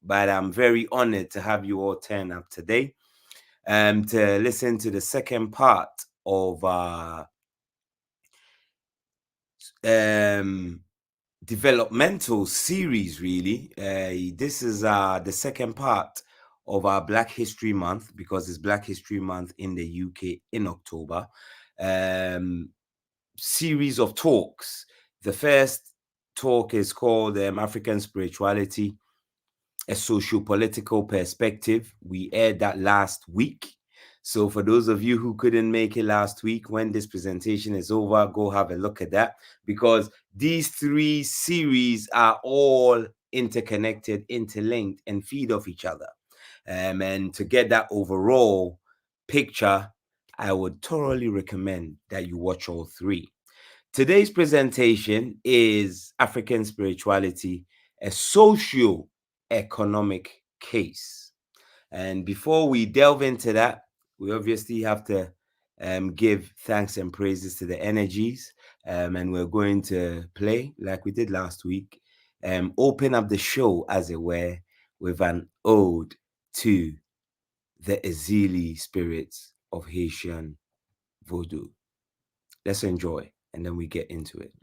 but I'm very honored to have you all turn up today to listen to the second part of developmental series, really. This is the second part of our Black History Month, because it's Black History Month in the UK in October. Series of talks. The first talk is called African Spirituality, a socio-political perspective. We aired that last week. So for those of you who couldn't make it last week, when this presentation is over, go have a look at that, because these three series are all interconnected, interlinked, and feed off each other. And to get that overall picture, I would thoroughly recommend that you watch all three. Today's presentation is African Spirituality, a socio-economic case. And before we delve into that, we obviously have to give thanks and praises to the energies. And we're going to play, like we did last week, open up the show, as it were, with an ode to the Ezili spirits of Haitian voodoo. Let's enjoy, and then we get into it.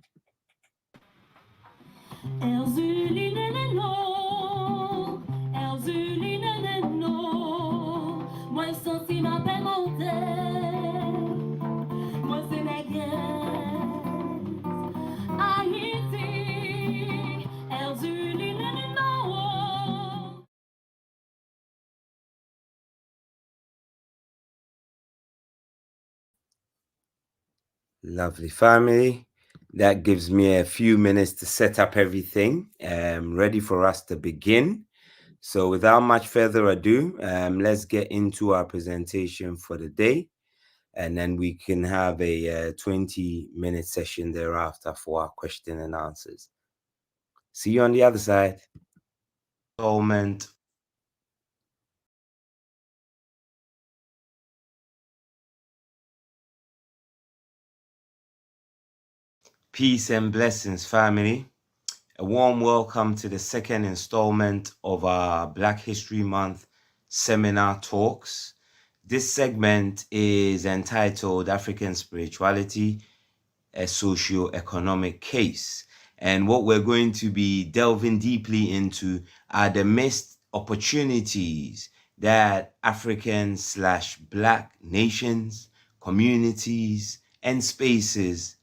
Lovely family. That gives me a few minutes to set up everything, ready for us to begin. So without much further ado, let's get into our presentation for the day, and then we can have a 20-minute session thereafter for our question and answers. See you on the other side. Installment. Peace and blessings, family. A warm welcome to the second installment of our Black History Month seminar talks. This segment is entitled African Spirituality, a Socio-Economic Case. And what we're going to be delving deeply into are the missed opportunities that African/Black nations, communities, and spaces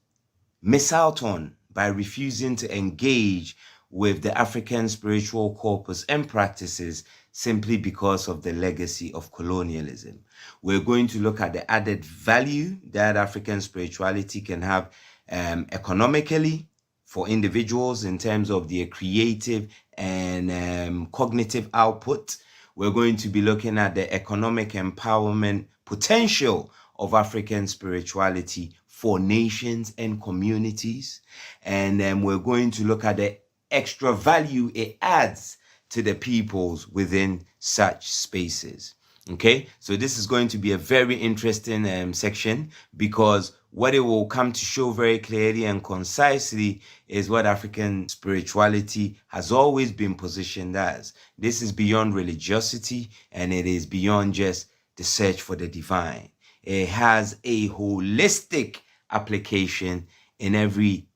miss out on by refusing to engage with the African spiritual corpus and practices simply because of the legacy of colonialism. We're going to look at the added value that African spirituality can have economically for individuals in terms of their creative and cognitive output. We're going to be looking at the economic empowerment potential of African spirituality for nations and communities. And then we're going to look at the extra value it adds to the peoples within such spaces. Okay, so this is going to be a very interesting section, because what it will come to show very clearly and concisely is what African spirituality has always been positioned as. This is beyond religiosity, and it is beyond just the search for the divine. It has a holistic application in every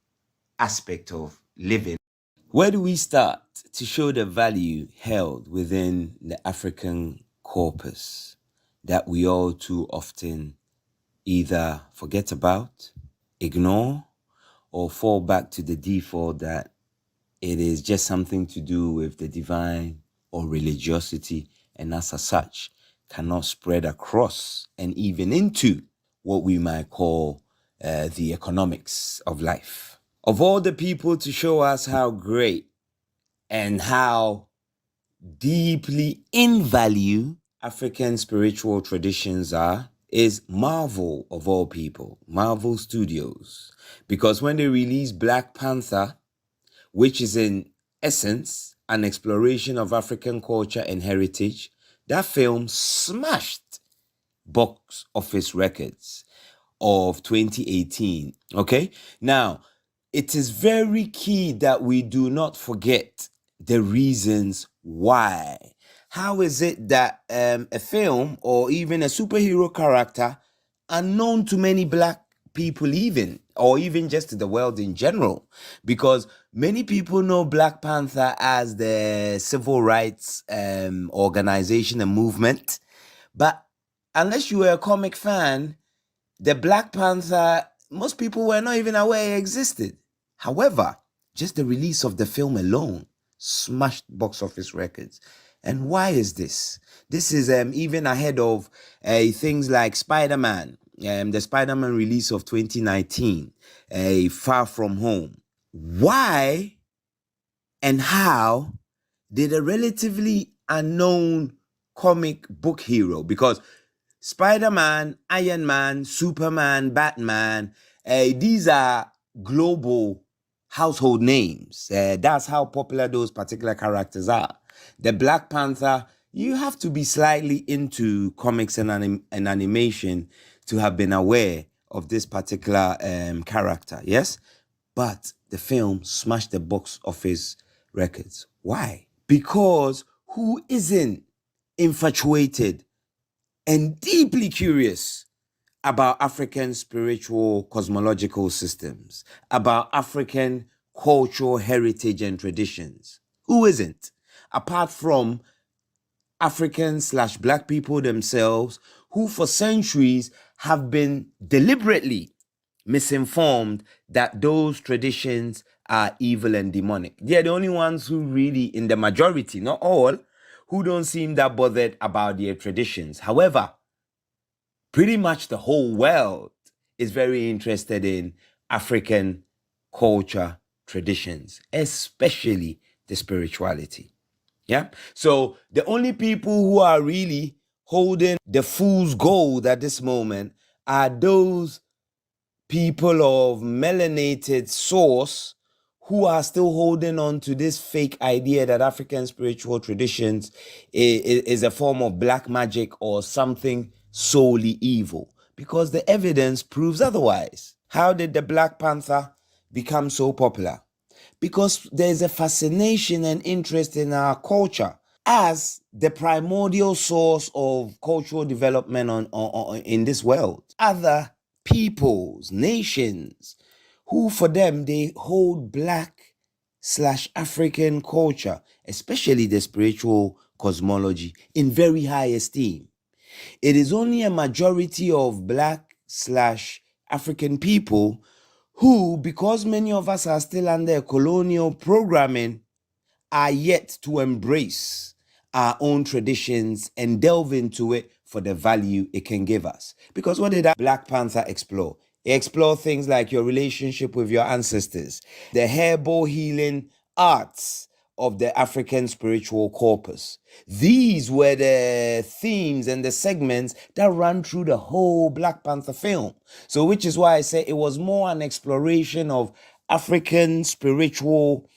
aspect of living. Where do we start to show the value held within the African corpus that we all too often either forget about, ignore, or fall back to the default that it is just something to do with the divine or religiosity, and as such cannot spread across and even into what we might call the economics of life? Of all the people to show us how great and how deeply in value African spiritual traditions are, is Marvel, of all people, Marvel Studios. Because when they released Black Panther, which is in essence an exploration of African culture and heritage, that film smashed box office records of 2018. Okay, now it is very key that we do not forget the reasons Why? How is it that a film or even a superhero character are known to many black people even, or even just to the world in general? Because many people know Black Panther as the civil rights organization and movement, but unless you were a comic fan, the Black Panther, most people were not even aware it existed. However, just the release of the film alone smashed box office records. And why is this? This is even ahead of things like Spider-Man, the Spider-Man release of 2019, Far From Home. Why and how did a relatively unknown comic book hero, because Spider-Man, Iron Man, Superman, Batman, these are global household names. That's how popular those particular characters are. The Black Panther, you have to be slightly into comics and animation to have been aware of this particular character, yes? But the film smashed the box office records. Why? Because who isn't infatuated and deeply curious about African spiritual cosmological systems, about African cultural heritage and traditions? Who isn't? Apart from African/Black people themselves, who for centuries have been deliberately misinformed that those traditions are evil and demonic. They're the only ones who really, in the majority, not all, who don't seem that bothered about their traditions. However, pretty much the whole world is very interested in African culture, traditions, especially the spirituality. Yeah. So the only people who are really holding the fool's gold at this moment are those people of melanated source who are still holding on to this fake idea that African spiritual traditions is a form of black magic or something solely evil, because the evidence proves otherwise. How did the Black Panther become so popular? Because there's a fascination and interest in our culture as the primordial source of cultural development in this world. Other peoples, nations, who for them, they hold Black/African culture, especially the spiritual cosmology, in very high esteem. It is only a majority of Black/African people who, because many of us are still under colonial programming, are yet to embrace our own traditions and delve into it for the value it can give us. Because what did that Black Panther explore? It explored things like your relationship with your ancestors, the herbal healing arts of the African spiritual corpus. These were the themes and the segments that ran through the whole Black Panther film. So which is why I say it was more an exploration of African spiritual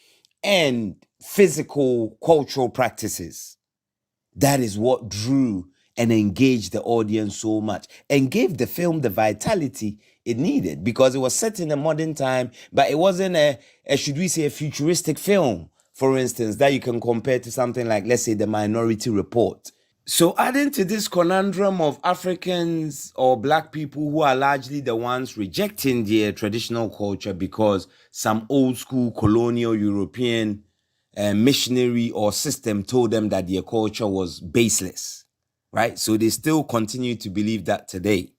and physical cultural practices. That is what drew and engaged the audience so much and gave the film the vitality it needed, because it was set in a modern time, but it wasn't should we say, a futuristic film, for instance, that you can compare to something like, let's say, The Minority Report. So adding to this conundrum of Africans or Black people who are largely the ones rejecting their traditional culture because some old school colonial European missionary or system told them that their culture was baseless, right? So they still continue to believe that today.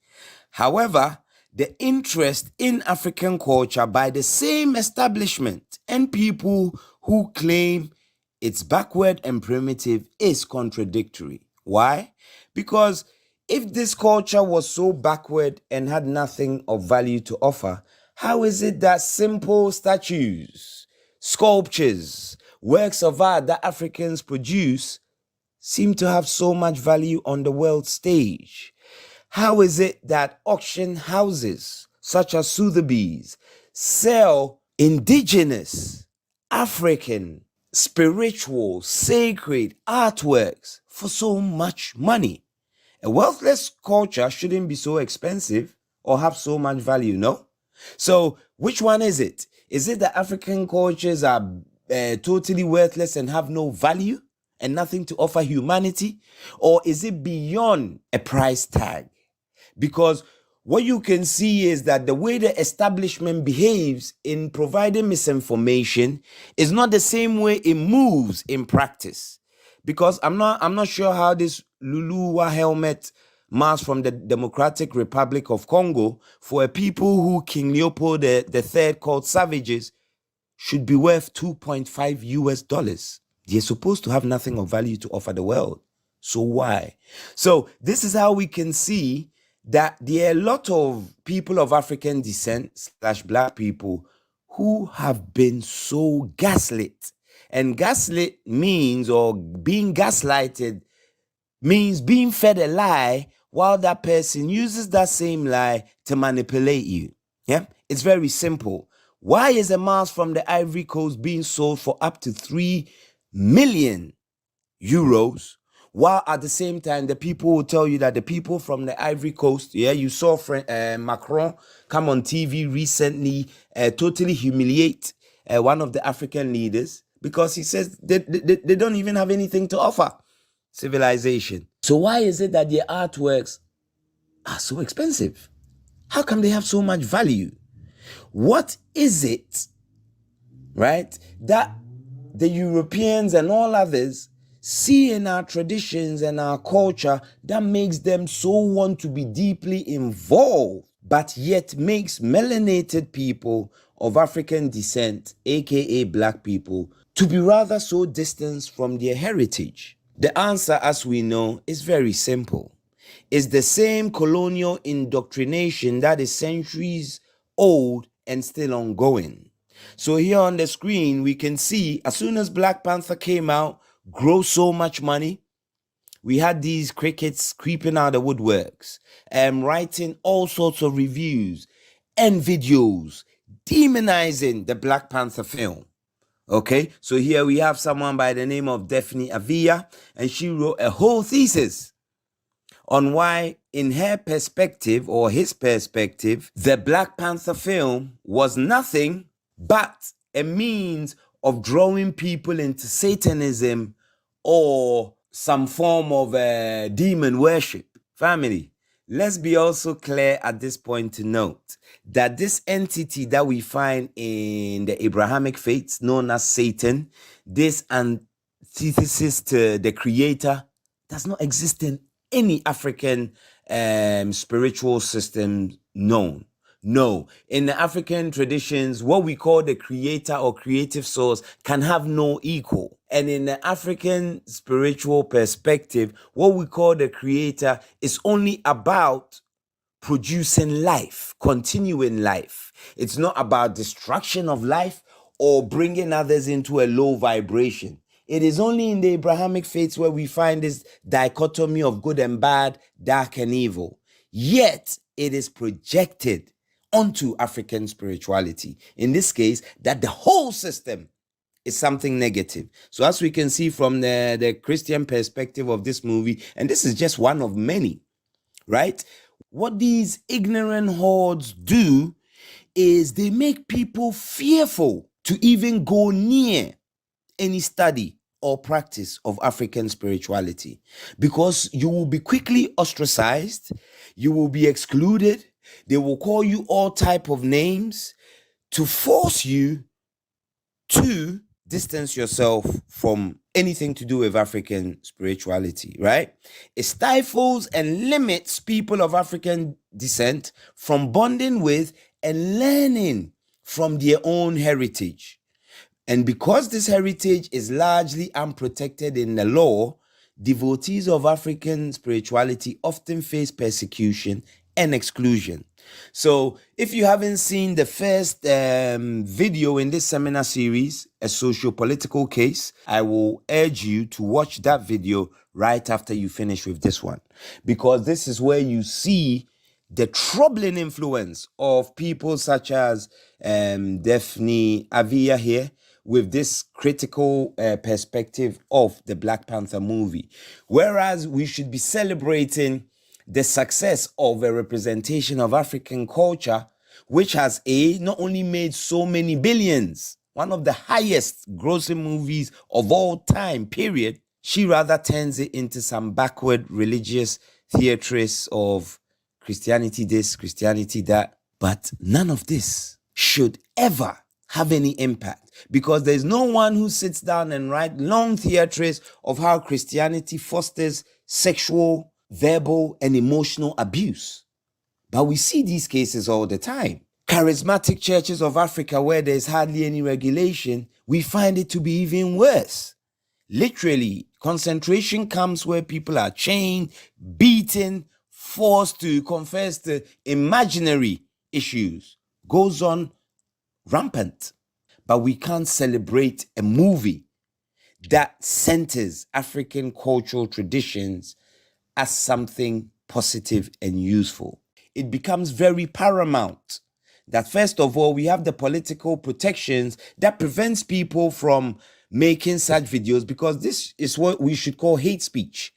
However, the interest in African culture by the same establishment and people who claim it's backward and primitive is contradictory. Why? Because if this culture was so backward and had nothing of value to offer, how is it that simple statues, sculptures, works of art that Africans produce seem to have so much value on the world stage? How is it that auction houses such as Sotheby's sell indigenous, African, spiritual, sacred artworks for so much money? A wealthless culture shouldn't be so expensive or have so much value, no? So which one is it? Is it that African cultures are totally worthless and have no value? and nothing to offer humanity? Or is it beyond a price tag? Because what you can see is that the way the establishment behaves in providing misinformation is not the same way it moves in practice. Because I'm not sure how this Luluwa helmet mask from the Democratic Republic of Congo for a people who King Leopold III called savages should be worth $2.5. They're supposed to have nothing of value to offer the world. So why? So this is how we can see that there are a lot of people of African descent / black people who have been so gaslit. And gaslit means, or being gaslighted means being fed a lie while that person uses that same lie to manipulate you. Yeah, it's very simple. Why is a mask from the Ivory Coast being sold for up to 3 million euros, while at the same time the people will tell you that the people from the Ivory Coast, yeah, you saw Macron come on TV recently, totally humiliate one of the African leaders because he says they don't even have anything to offer civilization. So why is it that their artworks are so expensive? How come they have so much value? What is it, right, that the Europeans and all others see in our traditions and our culture that makes them so want to be deeply involved, but yet makes melanated people of African descent, aka black people, to be rather so distant from their heritage? The answer, as we know, is very simple. It's the same colonial indoctrination that is centuries old and still ongoing. So here on the screen, we can see as soon as Black Panther came out, grossed so much money, we had these crickets creeping out of the woodworks and writing all sorts of reviews and videos demonizing the Black Panther film. Okay, so here we have someone by the name of Daphne Avia, and she wrote a whole thesis on why, in her perspective or his perspective, the Black Panther film was nothing but a means of drawing people into Satanism or some form of demon worship. Family, let's be also clear at this point to note that this entity that we find in the Abrahamic faiths known as Satan, this antithesis to the Creator, does not exist in any African spiritual system known. No, in the African traditions, what we call the creator or creative source can have no equal. And in the African spiritual perspective, what we call the creator is only about producing life, continuing life. It's not about destruction of life or bringing others into a low vibration. It is only in the Abrahamic faiths where we find this dichotomy of good and bad, dark and evil. Yet, it is projected onto African spirituality. In this case, that the whole system is something negative. So as we can see from the Christian perspective of this movie, and this is just one of many, right? What these ignorant hordes do is they make people fearful to even go near any study or practice of African spirituality, because you will be quickly ostracized, you will be excluded, they will call you all type of names to force you to distance yourself from anything to do with African spirituality, right? It stifles and limits people of African descent from bonding with and learning from their own heritage. And because this heritage is largely unprotected in the law, devotees of African spirituality often face persecution and exclusion. So if you haven't seen the first video in this seminar series, a socio-political case, I will urge you to watch that video right after you finish with this one, because this is where you see the troubling influence of people such as Daphne Avia here, with this critical perspective of the Black Panther movie. Whereas we should be celebrating the success of a representation of African culture, which has not only made so many billions, one of the highest grossing movies of all time, period, She rather turns it into some backward religious theatrice of Christianity this, Christianity that. But none of this should ever have any impact, because there's no one who sits down and writes long theatres of how Christianity fosters sexual, verbal, and emotional abuse. But we see these cases all the time. Charismatic churches of Africa, where there's hardly any regulation, we find it to be even worse. Literally, concentration camps where people are chained, beaten, forced to confess to imaginary issues goes on rampant. But we can't celebrate a movie that centers African cultural traditions as something positive and useful. It becomes very paramount that, first of all, we have the political protections that prevents people from making such videos, because this is what we should call hate speech.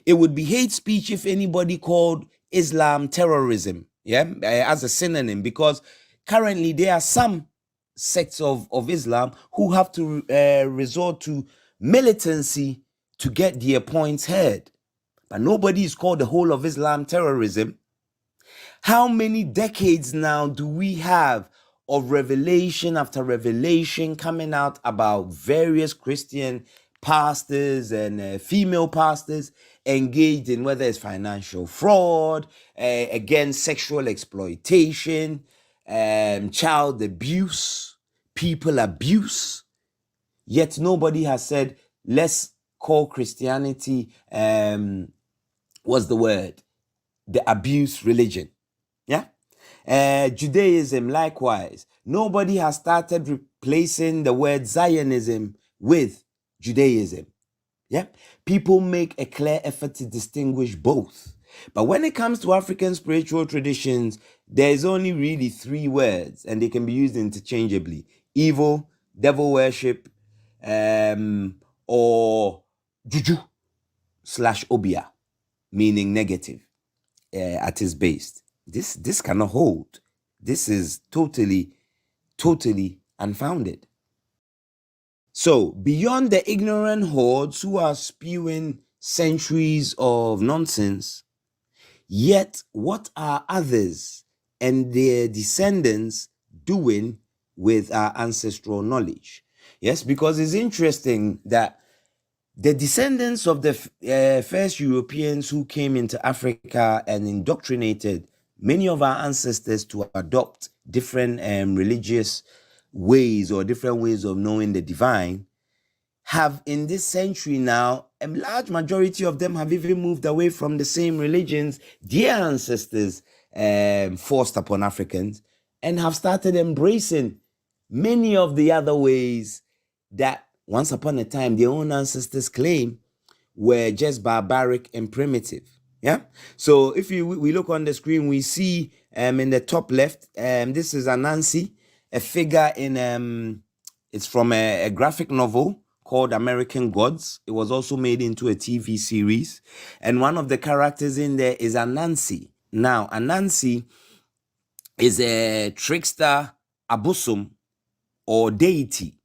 It would be hate speech if anybody called Islam terrorism, as a synonym, because currently there are some sects of Islam who have to resort to militancy to get their points heard. But nobody is called the whole of Islam terrorism. How many decades now do we have of revelation after revelation coming out about various Christian pastors and female pastors engaged in whether it's financial fraud, again, sexual exploitation, child abuse, people abuse. Yet nobody has said, let's call Christianity, what's the word? The abuse religion. Yeah? Judaism, likewise. Nobody has started replacing the word Zionism with Judaism. Yeah? People make a clear effort to distinguish both. But when it comes to African spiritual traditions, there's only really 3 words, and they can be used interchangeably: evil, devil worship, or juju / obia, meaning negative at its base. This cannot hold. This is totally unfounded. So, beyond the ignorant hordes who are spewing centuries of nonsense, yet what are others and their descendants doing with our ancestral knowledge? Yes, because it's interesting that the descendants of the first Europeans who came into Africa and indoctrinated many of our ancestors to adopt different religious ways or different ways of knowing the divine, have in this century now, a large majority of them have even moved away from the same religions their ancestors forced upon Africans, and have started embracing many of the other ways that once upon a time their own ancestors claim were just barbaric and primitive. Yeah. So if we look on the screen, we see in the top left, this is Anansi, a figure in it's from a graphic novel called American Gods. It was also made into a TV series, and one of the characters in there is Anansi. Now, Anansi is a trickster, abusum, or deity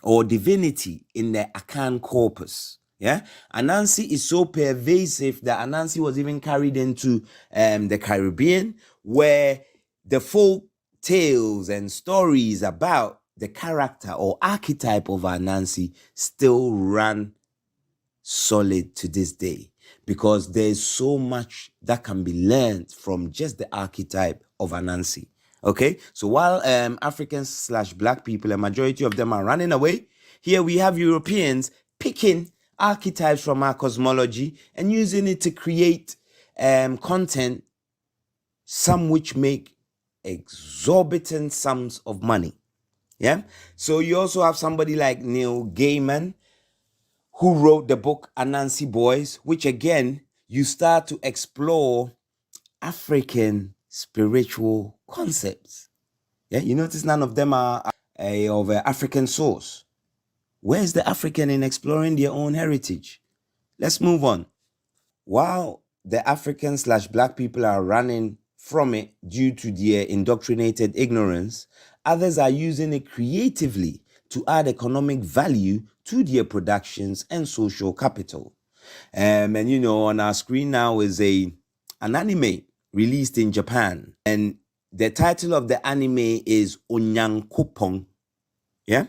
or divinity in the Akan corpus. Yeah, Anansi is so pervasive that Anansi was even carried into the Caribbean, where the folk tales and stories about the character or archetype of Anansi still run solid to this day, because there's so much that can be learned from just the archetype of Anansi. Okay, so while Africans / black people, a majority of them are running away, here we have Europeans picking archetypes from our cosmology and using it to create content, some which make exorbitant sums of money. Yeah. So you also have somebody like Neil Gaiman, who wrote the book Anansi Boys, which again, you start to explore African spiritual concepts. Yeah, you notice none of them are of African source. Where's the African in exploring their own heritage? Let's move on. While the African / black people are running from it due to their indoctrinated ignorance, others are using it creatively to add economic value to their productions and social capital. And on our screen now is an anime released in Japan, and the title of the anime is Onyankopon. Yeah.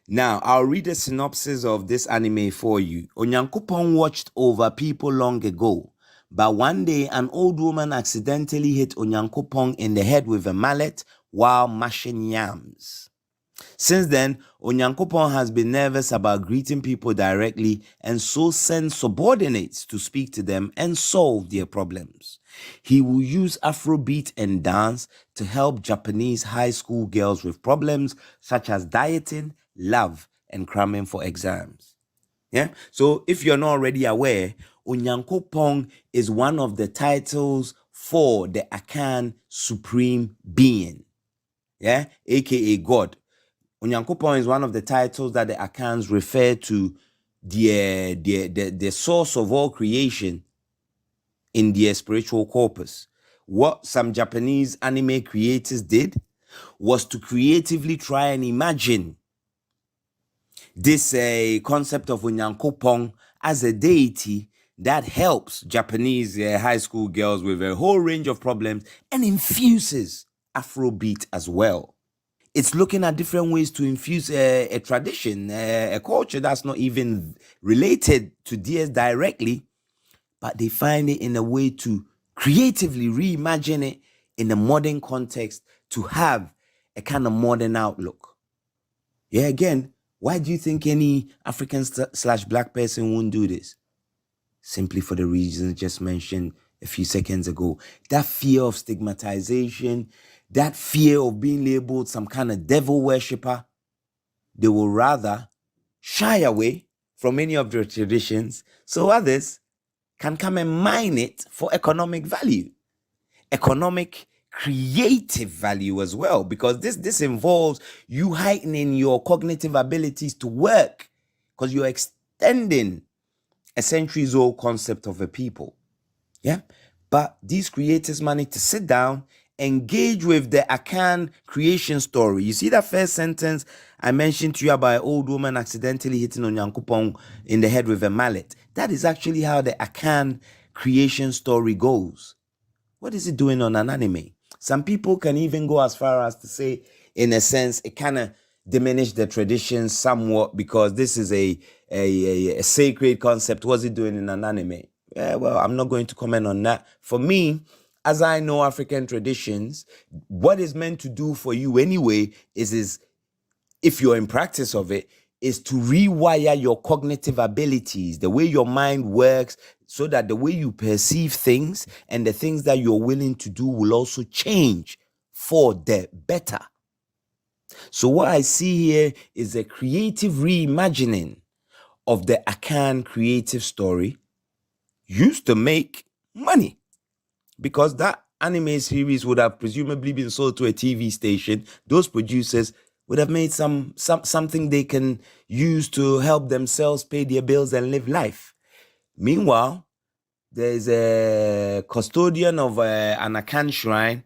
Now, I'll read a synopsis of this anime for you. Onyankopon watched over people long ago, but one day an old woman accidentally hit Onyankopon in the head with a mallet while mashing yams. Since then, Onyankopon has been nervous about greeting people directly and so sends subordinates to speak to them and solve their problems. He will use Afrobeat and dance to help Japanese high school girls with problems such as dieting, love, and cramming for exams. Yeah. So if you're not already aware, Onyankopon is one of the titles for the Akan Supreme Being. Yeah, aka God. Onyankopon is one of the titles that the Akans refer to the source of all creation in their spiritual corpus. What some Japanese anime creators did was to creatively try and imagine this concept of Onyankopon as a deity that helps Japanese high school girls with a whole range of problems and infuses Afrobeat as well. It's looking at different ways to infuse a tradition, a culture that's not even related to theirs directly, but they find it in a way to creatively reimagine it in a modern context to have a kind of modern outlook. Yeah, again, why do you think any African / black person won't do this? Simply for the reasons just mentioned a few seconds ago. That fear of stigmatization, that fear of being labeled some kind of devil worshipper, they will rather shy away from any of their traditions so others can come and mine it for economic value, economic creative value as well, because this involves you heightening your cognitive abilities to work, because you're extending a centuries-old concept of a people. Yeah, but these creators managed to sit down, engage with the Akan creation story. You see that first sentence I mentioned to you about an old woman accidentally hitting Onyankopon in the head with a mallet. That is actually how the Akan creation story goes. What is it doing on an anime? Some people can even go as far as to say, in a sense, it kind of diminished the tradition somewhat because this is a sacred concept. What's it doing in an anime? Yeah, well, I'm not going to comment on that. For me, as I know African traditions, what is meant to do for you anyway is if you're in practice of it, is to rewire your cognitive abilities, the way your mind works, so that the way you perceive things and the things that you're willing to do will also change for the better. So what I see here is a creative reimagining of the Akan creative story used to make money, because that anime series would have presumably been sold to a TV station. Those producers would have made something they can use to help themselves pay their bills and live life. Meanwhile, there's a custodian of an Akan shrine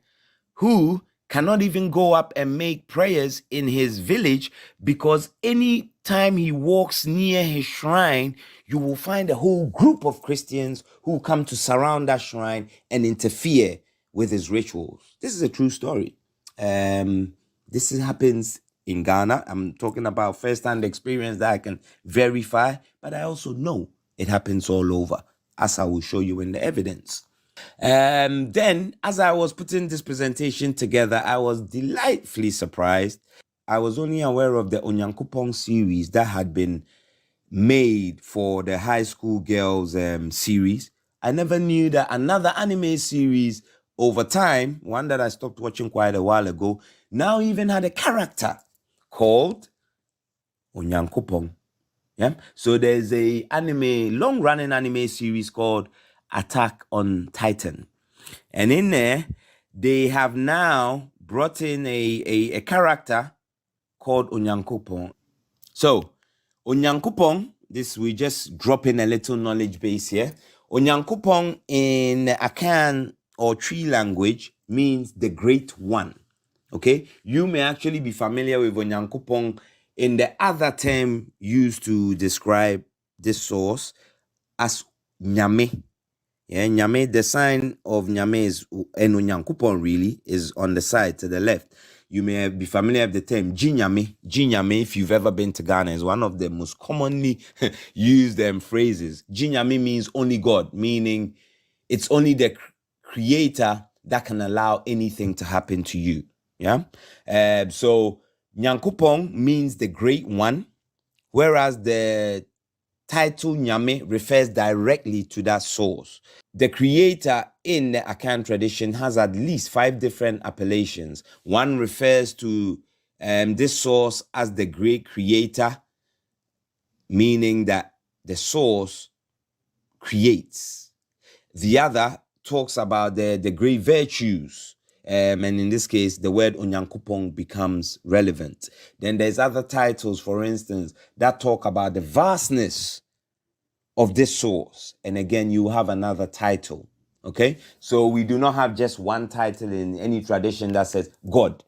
who cannot even go up and make prayers in his village, because any time he walks near his shrine, you will find a whole group of Christians who come to surround that shrine and interfere with his rituals. This is a true story. This happens in Ghana. I'm talking about first-hand experience that I can verify, but I also know it happens all over, as I will show you in the evidence. Then, as I was putting this presentation together, I was delightfully surprised. I was only aware of the Onyankopon series that had been made for the high school girls series. I never knew that another anime series over time, one that I stopped watching quite a while ago, now even had a character called Onyankopon. Yeah. So there's a long-running anime series called Attack on Titan. And in there, they have now brought in a character called Onyankopon. So, Onyankopon, we just drop in a little knowledge base here. Onyankopon in Akan or Tree language means the Great One. Okay? You may actually be familiar with Onyankopon in the other term used to describe this source as nyame. Yeah, nyame, the sign of nyame is enunyankupon really, is on the side to the left. You may be familiar with the term jinyame. Jinyame, if you've ever been to Ghana, is one of the most commonly used phrases. Jinyame means only God, meaning it's only the creator that can allow anything to happen to you. Yeah. So Nyankupong means the great one, whereas the title Nyame refers directly to that source. The creator in the Akan tradition has at least 5 different appellations. One refers to this source as the great creator, meaning that the source creates. The other talks about the great virtues. And in this case, the word Onyankopong becomes relevant. Then there's other titles, for instance, that talk about the vastness of this source. And again, you have another title. Okay? So we do not have just one title in any tradition that says God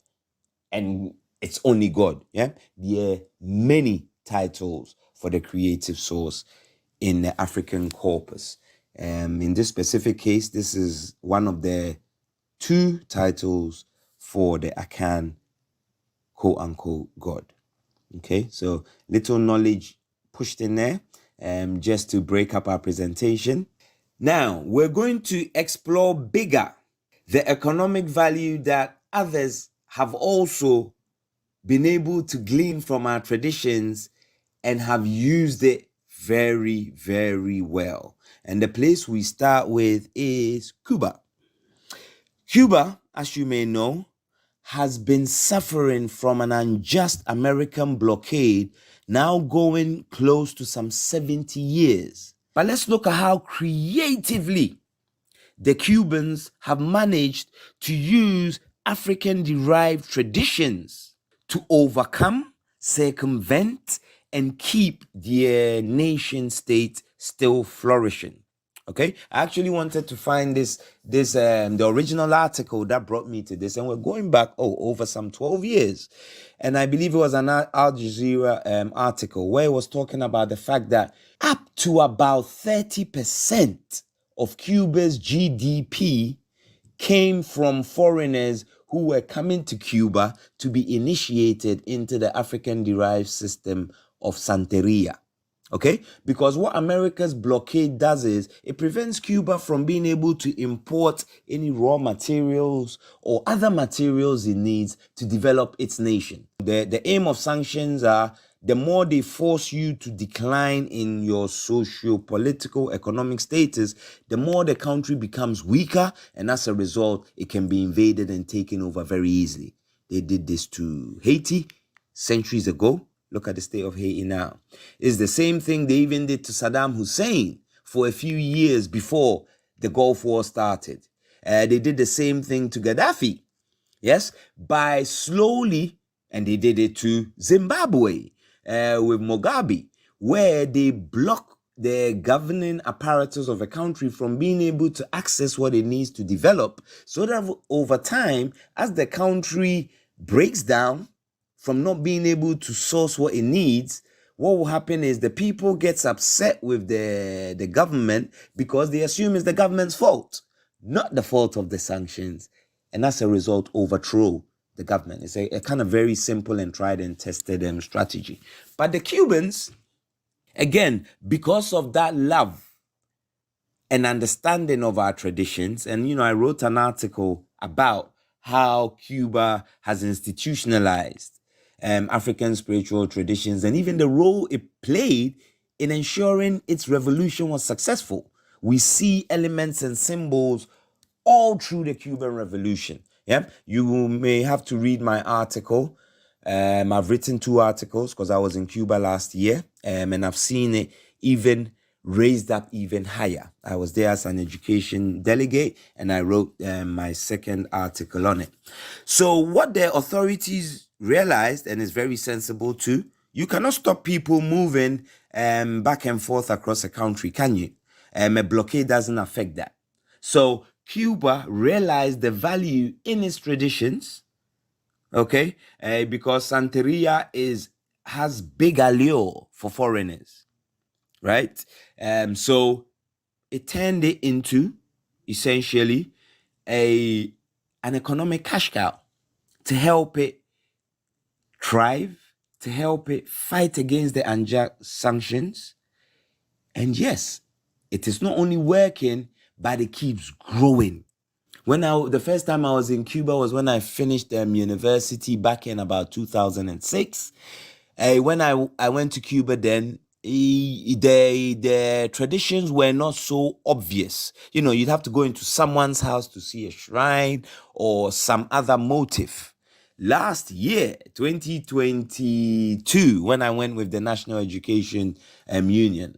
and it's only God. Yeah? There are many titles for the creative source in the African corpus. In this specific case, this is one of the 2 titles for the Akan quote unquote God. Okay, so little knowledge pushed in there just to break up our presentation. Now, we're going to explore bigger the economic value that others have also been able to glean from our traditions and have used it very, very well. And the place we start with is Cuba. Cuba, as you may know, has been suffering from an unjust American blockade now going close to some 70 years. But let's look at how creatively the Cubans have managed to use African-derived traditions to overcome, circumvent, and keep their nation state still flourishing. Okay, I actually wanted to find the original article that brought me to this, and we're going back over some 12 years, and I believe it was an Al Jazeera article where it was talking about the fact that up to about 30% of Cuba's GDP came from foreigners who were coming to Cuba to be initiated into the African-derived system of Santeria. Okay? Because what America's blockade does is it prevents Cuba from being able to import any raw materials or other materials it needs to develop its nation. The aim of sanctions are the more they force you to decline in your socio-political economic status, the more the country becomes weaker, and as a result, it can be invaded and taken over very easily. They did this to Haiti centuries ago. Look at the state of Haiti now. It's the same thing they even did to Saddam Hussein for a few years before the Gulf War started. They did the same thing to Gaddafi. Yes, by slowly, and they did it to Zimbabwe with Mugabe, where they block the governing apparatus of a country from being able to access what it needs to develop, so that over time, as the country breaks down from not being able to source what it needs, what will happen is the people gets upset with the government because they assume it's the government's fault, not the fault of the sanctions, and as a result overthrow the government. It's a kind of very simple and tried and tested strategy. But the Cubans, again, because of that love and understanding of our traditions, and I wrote an article about how Cuba has institutionalized African spiritual traditions and even the role it played in ensuring its revolution was successful. We see elements and symbols all through the Cuban Revolution. Yeah, you may have to read my article. I've written 2 articles because I was in Cuba last year, and I've seen it even raised up even higher. I was there as an education delegate, and I wrote my second article on it. So what the authorities realized, and is very sensible too, you cannot stop people moving back and forth across a country, can you? A blockade doesn't affect that. So Cuba realized the value in its traditions, okay, because Santeria is has big allure for foreigners, right? So it turned it into essentially an economic cash cow to help it thrive, to help it fight against the unjust sanctions. And yes, it is not only working, but it keeps growing. The first time I was in Cuba was when I finished university back in about 2006. When I went to Cuba then, the traditions were not so obvious. You know, you'd have to go into someone's house to see a shrine or some other motive. Last year, 2022, when I went with the National Education Union,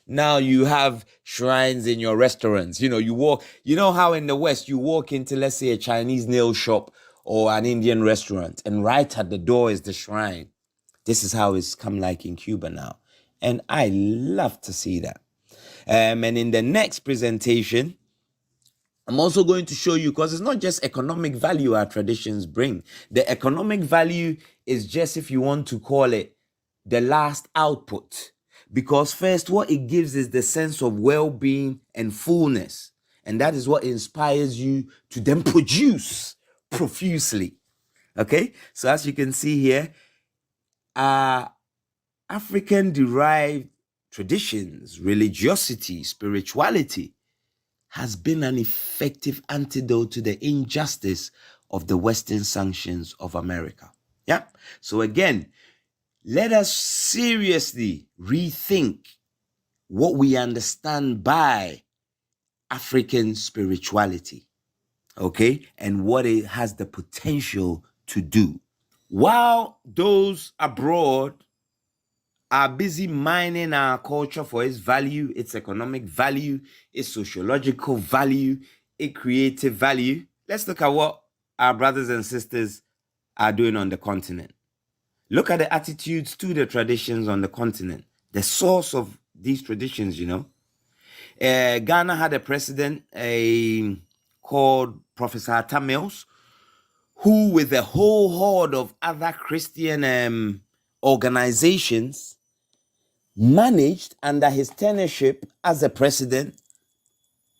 now you have shrines in your restaurants. You know, you know how in the West, you walk into, let's say, a Chinese nail shop or an Indian restaurant, and right at the door is the shrine. This is how it's come like in Cuba now. And I love to see that. And in the next presentation, I'm also going to show you, because it's not just economic value our traditions bring. The economic value is just, if you want to call it, the last output. Because first, what it gives is the sense of well-being and fullness. And that is what inspires you to then produce profusely. Okay? So as you can see here, African-derived traditions, religiosity, spirituality has been an effective antidote to the injustice of the Western sanctions of America. Yeah. So again, let us seriously rethink what we understand by African spirituality, okay, and what it has the potential to do. While those abroad are busy mining our culture for its value, its economic value, its sociological value, its creative value, let's look at what our brothers and sisters are doing on the continent. Look at the attitudes to the traditions on the continent, the source of these traditions, you know. Ghana had a president called Professor Atta Mills, who, with a whole horde of other Christian organizations, managed, under his tenureship as a president,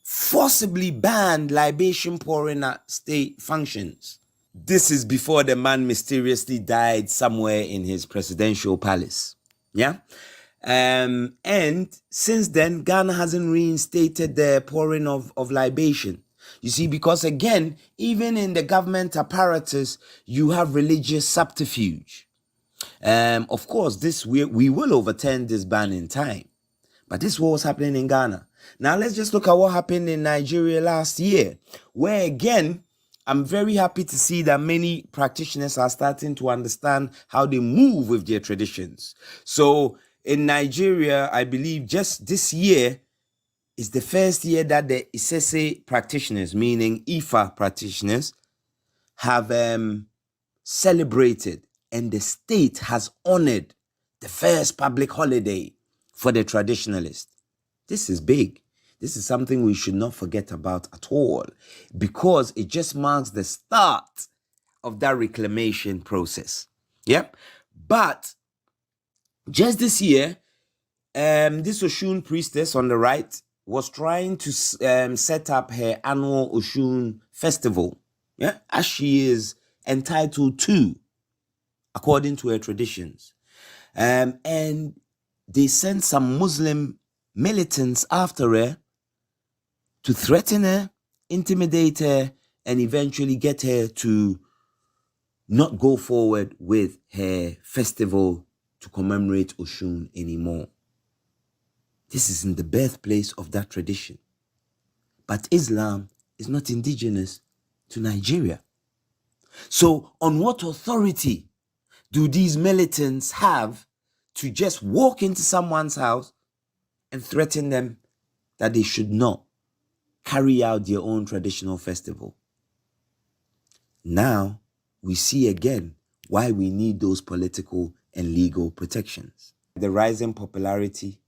forcibly banned libation pouring at state functions. This is before the man mysteriously died somewhere in his presidential palace. Yeah. And since then, Ghana hasn't reinstated the pouring of libation. You see, because again, even in the government apparatus, you have religious subterfuge. Of course, we will overturn this ban in time. But this is what was happening in Ghana. Now, let's just look at what happened in Nigeria last year, where again, I'm very happy to see that many practitioners are starting to understand how they move with their traditions. So in Nigeria, I believe just this year is the first year that the Isese practitioners, meaning Ifa practitioners, have celebrated, and the state has honored the first public holiday for the traditionalists. This is big. This is something we should not forget about at all, because it just marks the start of that reclamation process. Yep. But just this year, this Oshun priestess on the right was trying to set up her annual Oshun festival, yeah, as she is entitled to, according to her traditions. And they sent some Muslim militants after her to threaten her, intimidate her, and eventually get her to not go forward with her festival to commemorate Oshun anymore. This is in the birthplace of that tradition. But Islam is not indigenous to Nigeria. So on what authority do these militants have to just walk into someone's house and threaten them that they should not carry out their own traditional festival? Now we see again why we need those political and legal protections. The rising popularity,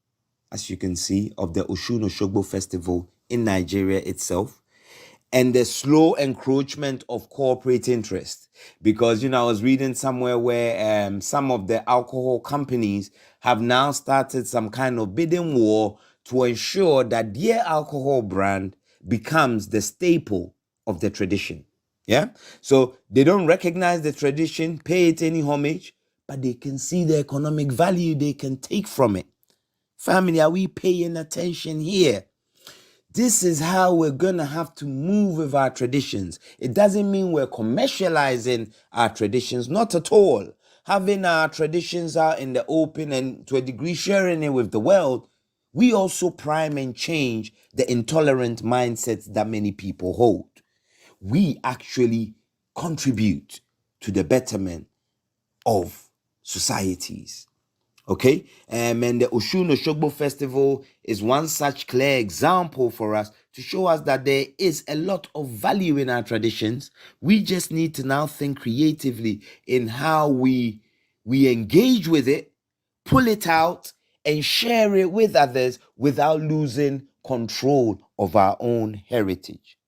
as you can see, of the Oshun Oshogbo festival in Nigeria itself, and the slow encroachment of corporate interest. Because, I was reading somewhere where some of the alcohol companies have now started some kind of bidding war to ensure that their alcohol brand becomes the staple of the tradition. Yeah. So they don't recognize the tradition, pay it any homage, but they can see the economic value they can take from it. Family, are we paying attention here? This is how we're going to have to move with our traditions. It doesn't mean we're commercializing our traditions, not at all. Having our traditions out in the open and to a degree sharing it with the world, we also prime and change the intolerant mindsets that many people hold. We actually contribute to the betterment of societies. Okay, and the Oshun Oshogbo Festival is one such clear example for us to show us that there is a lot of value in our traditions. We just need to now think creatively in how we engage with it, pull it out, and share it with others without losing control of our own heritage.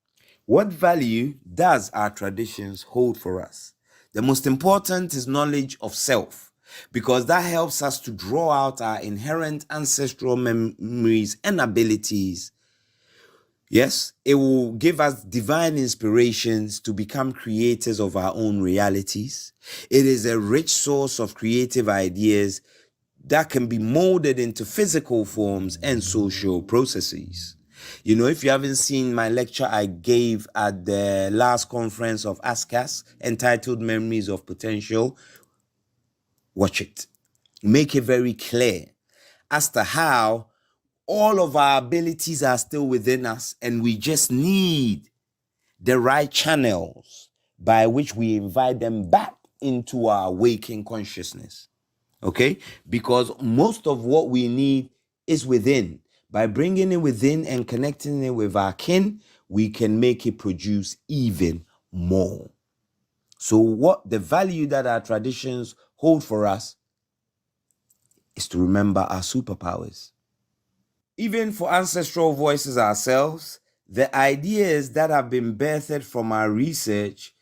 What value does our traditions hold for us? The most important is knowledge of self, because that helps us to draw out our inherent ancestral memories and abilities. Yes, it will give us divine inspirations to become creators of our own realities. It is a rich source of creative ideas that can be molded into physical forms and social processes. If you haven't seen my lecture I gave at the last conference of ASCAS entitled Memories of Potential, watch it. Make it very clear as to how all of our abilities are still within us, and we just need the right channels by which we invite them back into our waking consciousness. Okay? Because most of what we need is within. By bringing it within and connecting it with our kin, we can make it produce even more. So what the value that our traditions hold for us is to remember our superpowers. Even for ancestral voices ourselves, the ideas that have been birthed from our research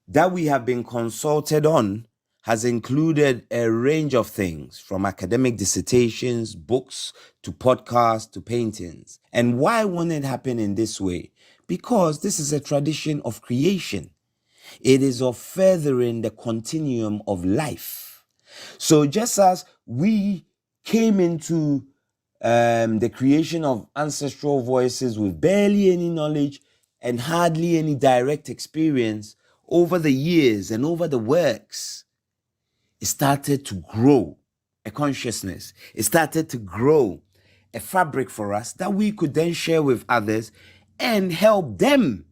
that we have been consulted on has included a range of things, from academic dissertations, books, to podcasts, to paintings. And why won't it happen in this way? Because this is a tradition of creation. It is of furthering the continuum of life. So just as we came into the creation of ancestral voices with barely any knowledge and hardly any direct experience, over the years and over the works, it started to grow a consciousness. It started to grow a fabric for us that we could then share with others and help them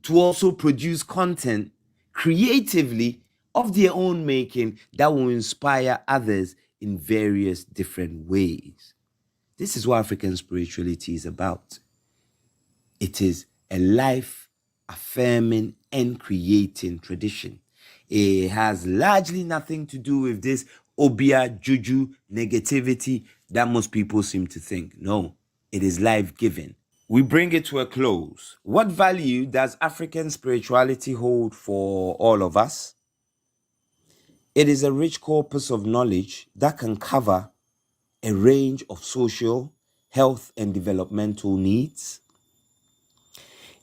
to also produce content creatively of their own making that will inspire others in various different ways. This is what African spirituality is about. It is a life affirming and creating tradition. It has largely nothing to do with this obia, juju, negativity that most people seem to think. No, it is life-giving. We bring it to a close. What value does African spirituality hold for all of us? It is a rich corpus of knowledge that can cover a range of social, health, and developmental needs.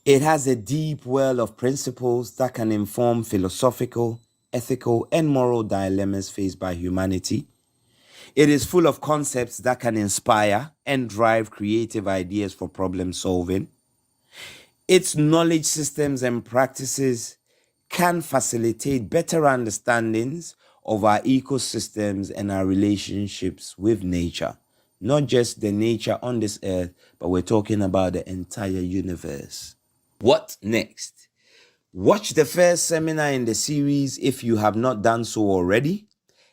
It has a deep well of principles that can inform philosophical, ethical, and moral dilemmas faced by humanity. It is full of concepts that can inspire and drive creative ideas for problem solving. Its knowledge systems and practices can facilitate better understandings of our ecosystems and our relationships with nature. Not just the nature on this earth, but we're talking about the entire universe. What next? Watch the first seminar in the series if you have not done so already,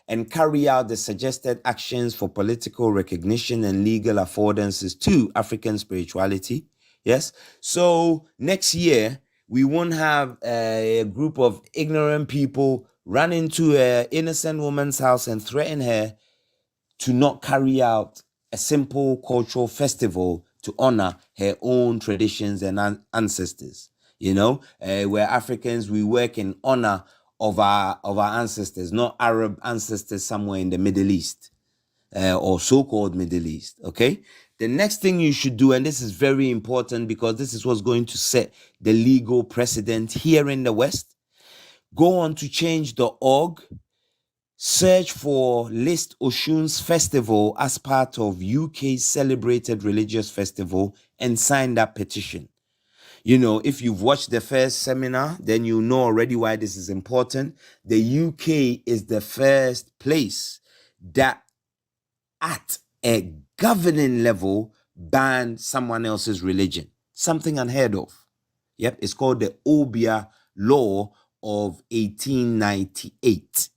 and carry out the suggested actions for political recognition and legal affordances to African spirituality. Yes. So next year, we won't have a group of ignorant people run into an innocent woman's house and threaten her to not carry out a simple cultural festival to honor her own traditions and ancestors. Where Africans, we work in honor of our ancestors, not Arab ancestors somewhere in the Middle East or so-called Middle East. Okay. The next thing you should do, and this is very important because this is what's going to set the legal precedent here in the West, go on to change.org, search for List Oshun's Festival as part of UK's celebrated religious festival and sign that petition. If you've watched the first seminar, then you know already why this is important. The UK is the first place that at a governing level banned someone else's religion. Something unheard of. Yep, it's called the Obia Law of 1898.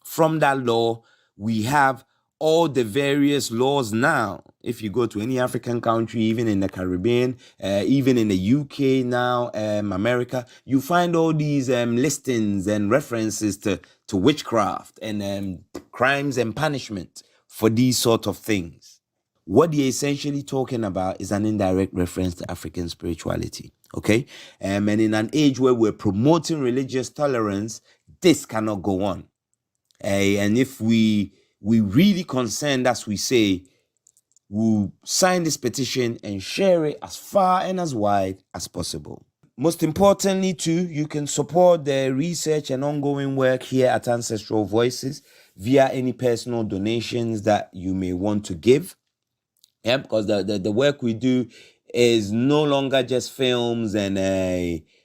From that law, we have all the various laws now. If you go to any African country, even in the Caribbean, even in the UK now, America, you find all these listings and references to witchcraft and crimes and punishment for these sort of things. What they're essentially talking about is an indirect reference to African spirituality. Okay? And in an age where we're promoting religious tolerance, this cannot go on. And if we really concerned, as we say, we'll sign this petition and share it as far and as wide as possible. Most importantly, too, you can support the research and ongoing work here at Ancestral Voices via any personal donations that you may want to give. Yeah, because the work we do is no longer just films and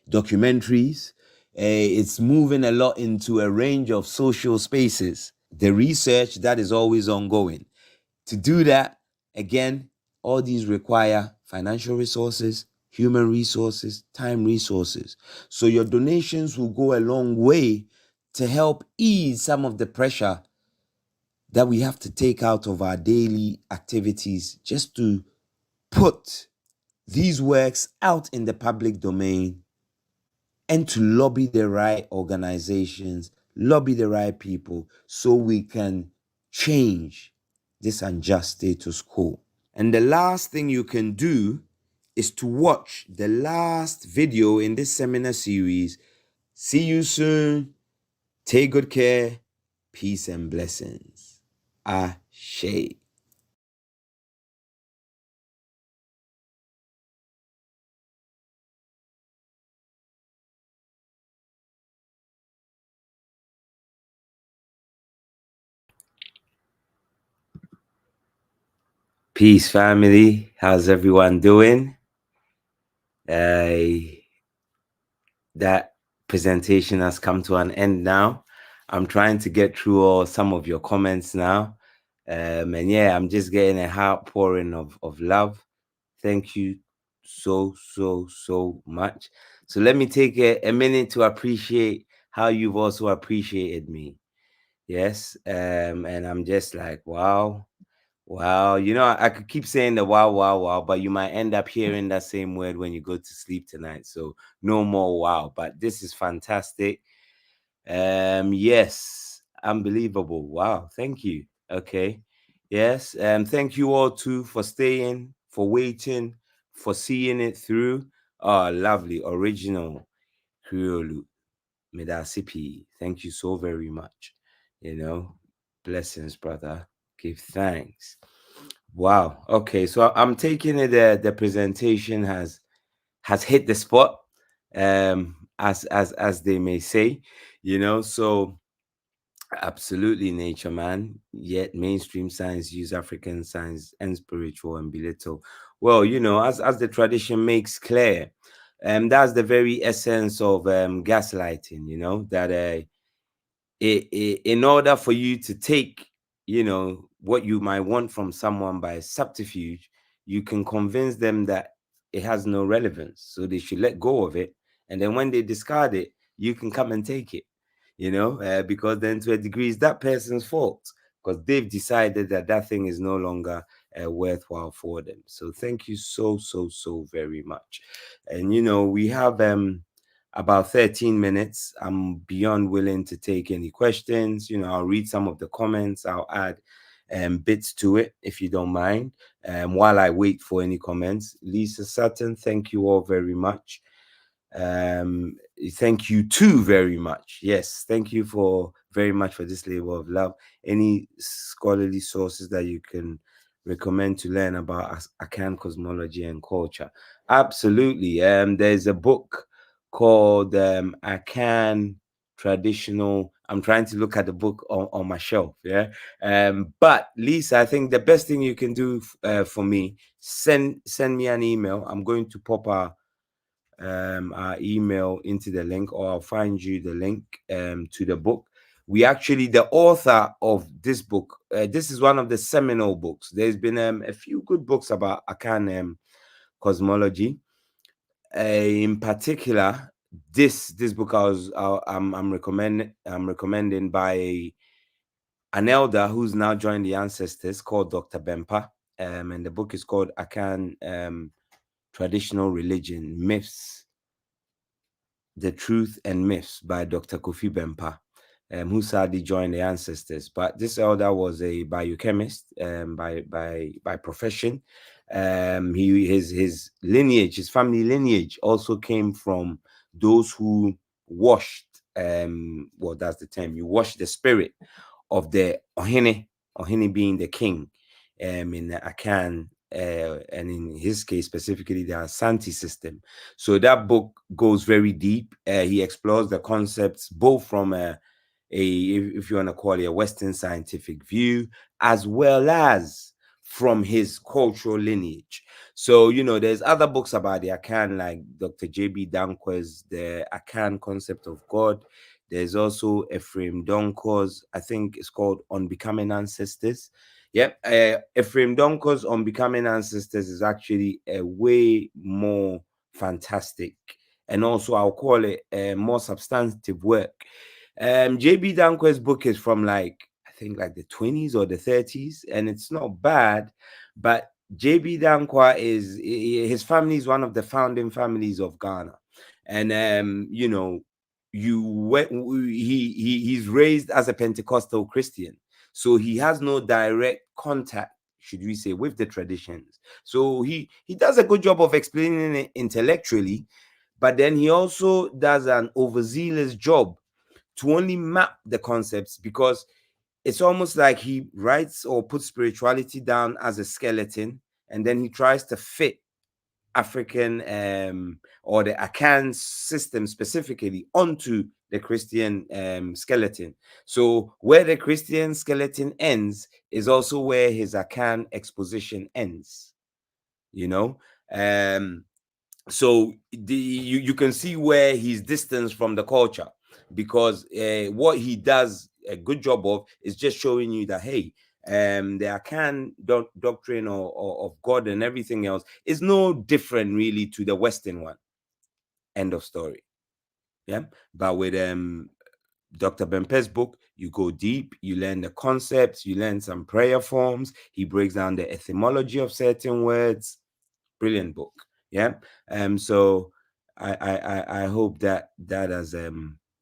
documentaries. It's moving a lot into a range of social spaces. The research that is always ongoing. To do that, again, all these require financial resources, human resources, time resources. So your donations will go a long way to help ease some of the pressure that we have to take out of our daily activities just to put these works out in the public domain and to lobby the right organizations, lobby the right people so we can change this unjust status quo. And the last thing you can do is to watch the last video in this seminar series. See you soon. Take good care. Peace and blessings. Ashe. Peace, family. How's everyone doing? That presentation has come to an end now. I'm trying to get through some of your comments now. And yeah, I'm just getting a outpouring of love. Thank you so much. So let me take a minute to appreciate how you've also appreciated me. Yes. And I'm just like, wow. Wow. I could keep saying the wow, but you might end up hearing that same word when you go to sleep tonight. So no more wow. But this is fantastic. Yes, unbelievable. Wow. Thank you. Okay. Yes. Thank you all too for staying, for waiting, for seeing it through. Oh, lovely. Original Creole Medasipi. Thank you so very much. Blessings, brother. Give thanks. Wow. Okay. So I'm taking it the presentation has hit the spot, as they may say, so absolutely nature man, yet mainstream science use African science and spiritual and belittle. Well, as the tradition makes clear, that's the very essence of gaslighting, that in order for you to take, what you might want from someone by subterfuge, you can convince them that it has no relevance, so they should let go of it. And then when they discard it, you can come and take it, because then to a degree it's that person's fault because they've decided that that thing is no longer worthwhile for them. So thank you so very much. And we have about 13 minutes. I'm beyond willing to take any questions. I'll read some of the comments. I'll add bits to it, if you don't mind, while I wait for any comments. Lisa Sutton, thank you all very much. Thank you too very much. Yes, thank you for very much for this labor of love. Any scholarly sources that you can recommend to learn about Akan cosmology and culture? Absolutely. There's a book called Akan Traditional. I'm trying to look at the book on my shelf. Yeah. But Lisa, I think the best thing you can do for me, send me an email. I'm going to pop our email into the link, or I'll find you the link to the book. We actually, the author of this book, this is one of the seminal books. There's been a few good books about Akan cosmology. In particular, this book I'm recommending by an elder who's now joined the ancestors, called Dr. Bempa, and the book is called Akan Traditional Religion, Myths, The Truth and Myths by Dr. Kofi Bempa, who sadly joined the ancestors. But this elder was a biochemist by profession. His lineage, his family lineage, also came from those who washed. Well, that's the term. You wash the spirit of the Ohene being the king, in the Akan, and in his case specifically the Asante system. So that book goes very deep. He explores the concepts both from if you want to call it a Western scientific view, as well as from his cultural lineage. So, there's other books about the Akan, like Dr. J.B. Dankwa's The Akan Concept of God. There's also Ephraim Donko's, I think it's called On Becoming Ancestors. Yep. Ephraim Donko's On Becoming Ancestors is actually a way more fantastic, and also I'll call it a more substantive work. JB Dankwa's book is from I think the 20s or the 30s, and it's not bad, but JB Dankwa his family is one of the founding families of Ghana. And he's raised as a Pentecostal Christian, so he has no direct contact, should we say, with the traditions. So he does a good job of explaining it intellectually, but then he also does an overzealous job to only map the concepts, because it's almost like he writes or puts spirituality down as a skeleton, and then he tries to fit African or the Akan system specifically onto the Christian skeleton. So where the Christian skeleton ends is also where his Akan exposition ends, so you can see where he's distanced from the culture, because what he does a good job of is just showing you that, hey, the Akan doctrine of God and everything else is no different really to the Western one. End of story. Yeah. But with Dr. Bempe's book, you go deep, you learn the concepts, you learn some prayer forms. He breaks down the etymology of certain words. Brilliant book. Yeah. So I hope that has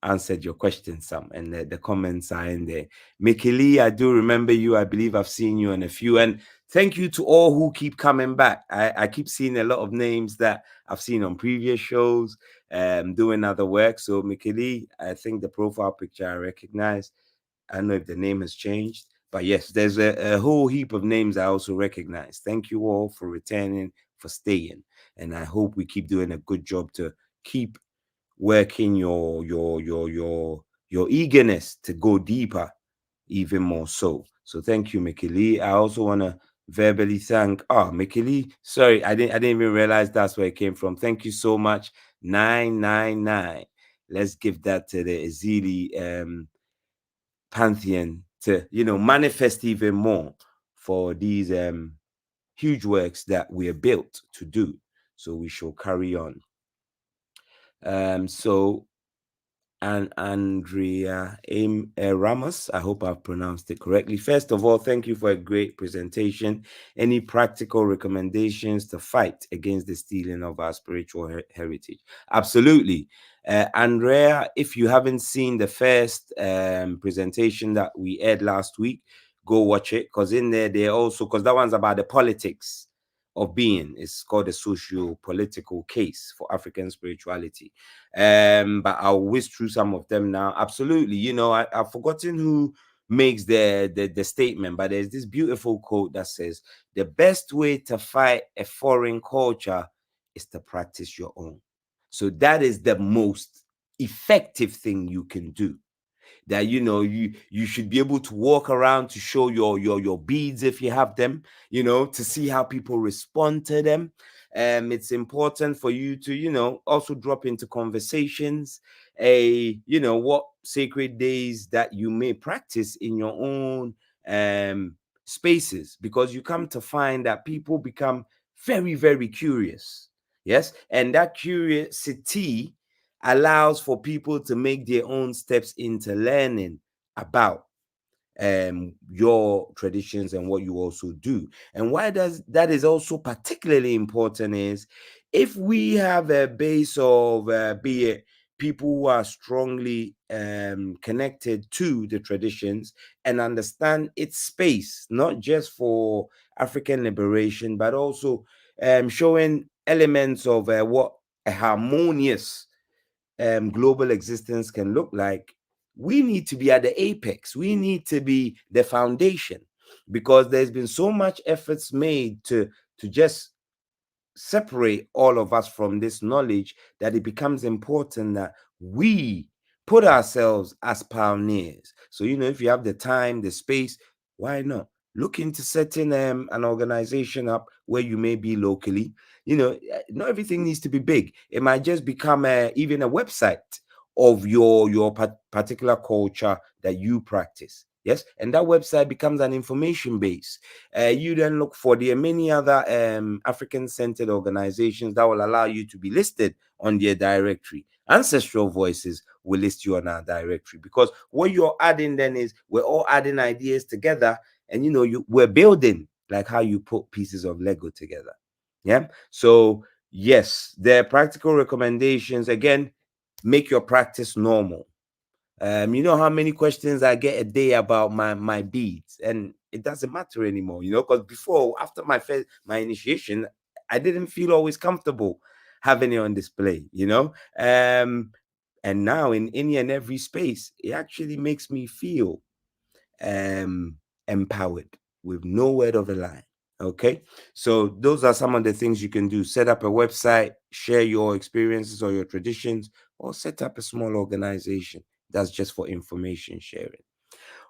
answered your question, Sam, and the comments are in there. Mickey Lee, I do remember you. I believe I've seen you on a few, and thank you to all who keep coming back. I keep seeing a lot of names that I've seen on previous shows, doing other work. So Mickey Lee, I think the profile picture I recognize. I don't know if the name has changed, but yes, there's a whole heap of names I also recognize. Thank you all for returning, for staying, and I hope we keep doing a good job to keep working your eagerness to go deeper, even more so. So thank you, Mickey Lee. I also want to verbally thank Mickey Lee. Sorry, I didn't even realize that's where it came from. Thank you so much. 999. Let's give that to the Ezili pantheon to manifest even more for these huge works that we are built to do. So we shall carry on. So and Andrea Ramos, I hope I've pronounced it correctly. First of all, thank you for a great presentation. Any practical recommendations to fight against the stealing of our spiritual heritage? Absolutely. Andrea, if you haven't seen the first presentation that we aired last week, go watch it, because in there they also, because that one's about the politics of being. It's called a socio-political case for African spirituality. But I'll whiz through some of them now. Absolutely, I've forgotten who makes the statement, but there's this beautiful quote that says, the best way to fight a foreign culture is to practice your own. So that is the most effective thing you can do. That you should be able to walk around to show your beads if you have them, to see how people respond to them. It's important for you to also drop into conversations what sacred days that you may practice in your own spaces, because you come to find that people become very, very curious. Yes, and that curiosity allows for people to make their own steps into learning about your traditions and what you also do. And why does that is also particularly important is, if we have a base of be it people who are strongly connected to the traditions and understand its space, not just for African liberation, but also showing elements of what a harmonious global existence can look like, we need to be at the apex. We need to be the foundation, because there's been so much efforts made to just separate all of us from this knowledge, that it becomes important that we put ourselves as pioneers. So, if you have the time, the space, why not look into setting an organization up where you may be locally? Not everything needs to be big. It might just become even a website of your particular culture that you practice. Yes, and that website becomes an information base. You then look for the many other African-centered organizations that will allow you to be listed on their directory. Ancestral Voices will list you on our directory, because what you're adding then is, we're all adding ideas together, and we're building like how you put pieces of Lego together. Yeah. So yes, there are practical recommendations. Again, make your practice normal. You know how many questions I get a day about my beads, and it doesn't matter anymore, because before, after my initiation, I didn't feel always comfortable having it on display, and now in any and every space, it actually makes me feel empowered, with no word of a lie. Okay, so those are some of the things you can do. Set up a website, share your experiences or your traditions, or set up a small organization. That's just for information sharing.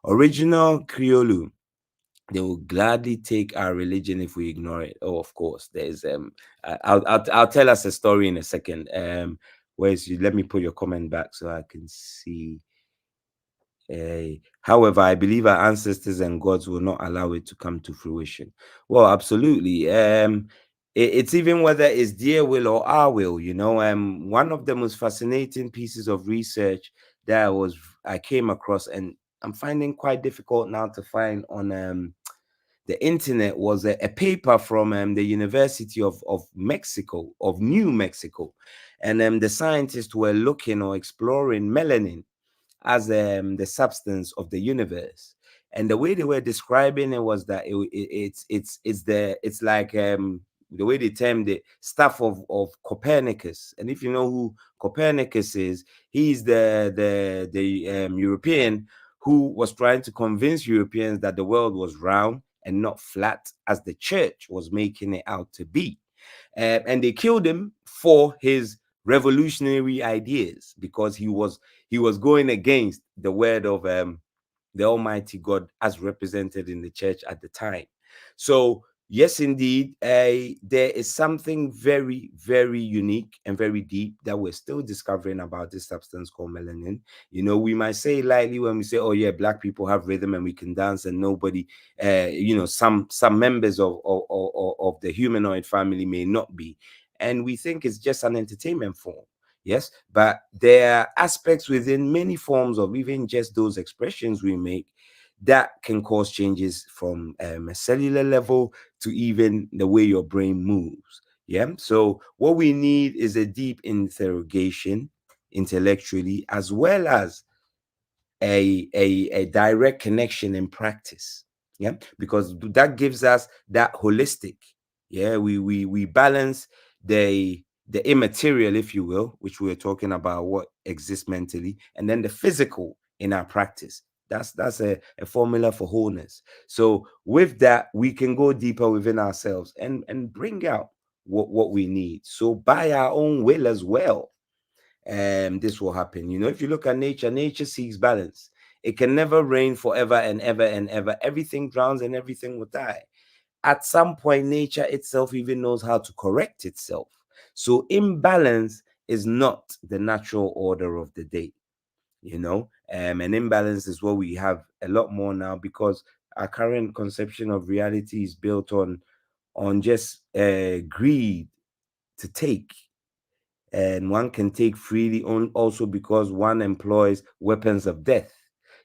Original Criolu, they will gladly take our religion if we ignore it. Oh, of course. There's I'll tell us a story in a second. Where's you? Let me put your comment back so I can see. However, I believe our ancestors and gods will not allow it to come to fruition. Well, absolutely. It's even whether it's their will or our will. One of the most fascinating pieces of research that I came across, and I'm finding quite difficult now to find on the internet, was a paper from the University of Mexico, of New Mexico, and the scientists were looking or exploring melanin as the substance of the universe. And the way they were describing it was that it's like the way they termed it, stuff of Copernicus. And if you know who Copernicus is, he's the European who was trying to convince Europeans that the world was round and not flat, as the church was making it out to be. And they killed him for his revolutionary ideas, because he was going against the word of the Almighty God as represented in the church at the time. So yes, indeed, there is something very, very unique and very deep that we're still discovering about this substance called melanin. We might say lightly when we say, oh yeah, Black people have rhythm and we can dance, and nobody, some members of the humanoid family may not be. And we think it's just an entertainment form. Yes, but there are aspects within many forms of even just those expressions we make that can cause changes from a cellular level to even the way your brain moves. Yeah. So what we need is a deep interrogation intellectually, as well as a direct connection in practice. Yeah, because that gives us that holistic. Yeah, we balance the immaterial, if you will, which we are talking about, what exists mentally, and then the physical in our practice. That's a formula for wholeness. So with that, we can go deeper within ourselves and bring out what we need. So by our own will as well, this will happen. You know, if you look at nature, nature seeks balance. It can never rain forever and ever and ever. Everything drowns and everything will die. At some point, nature itself even knows how to correct itself. So imbalance is not the natural order of the day, you know. And imbalance is what we have a lot more now, because our current conception of reality is built on just greed to take, and one can take freely also because one employs weapons of death.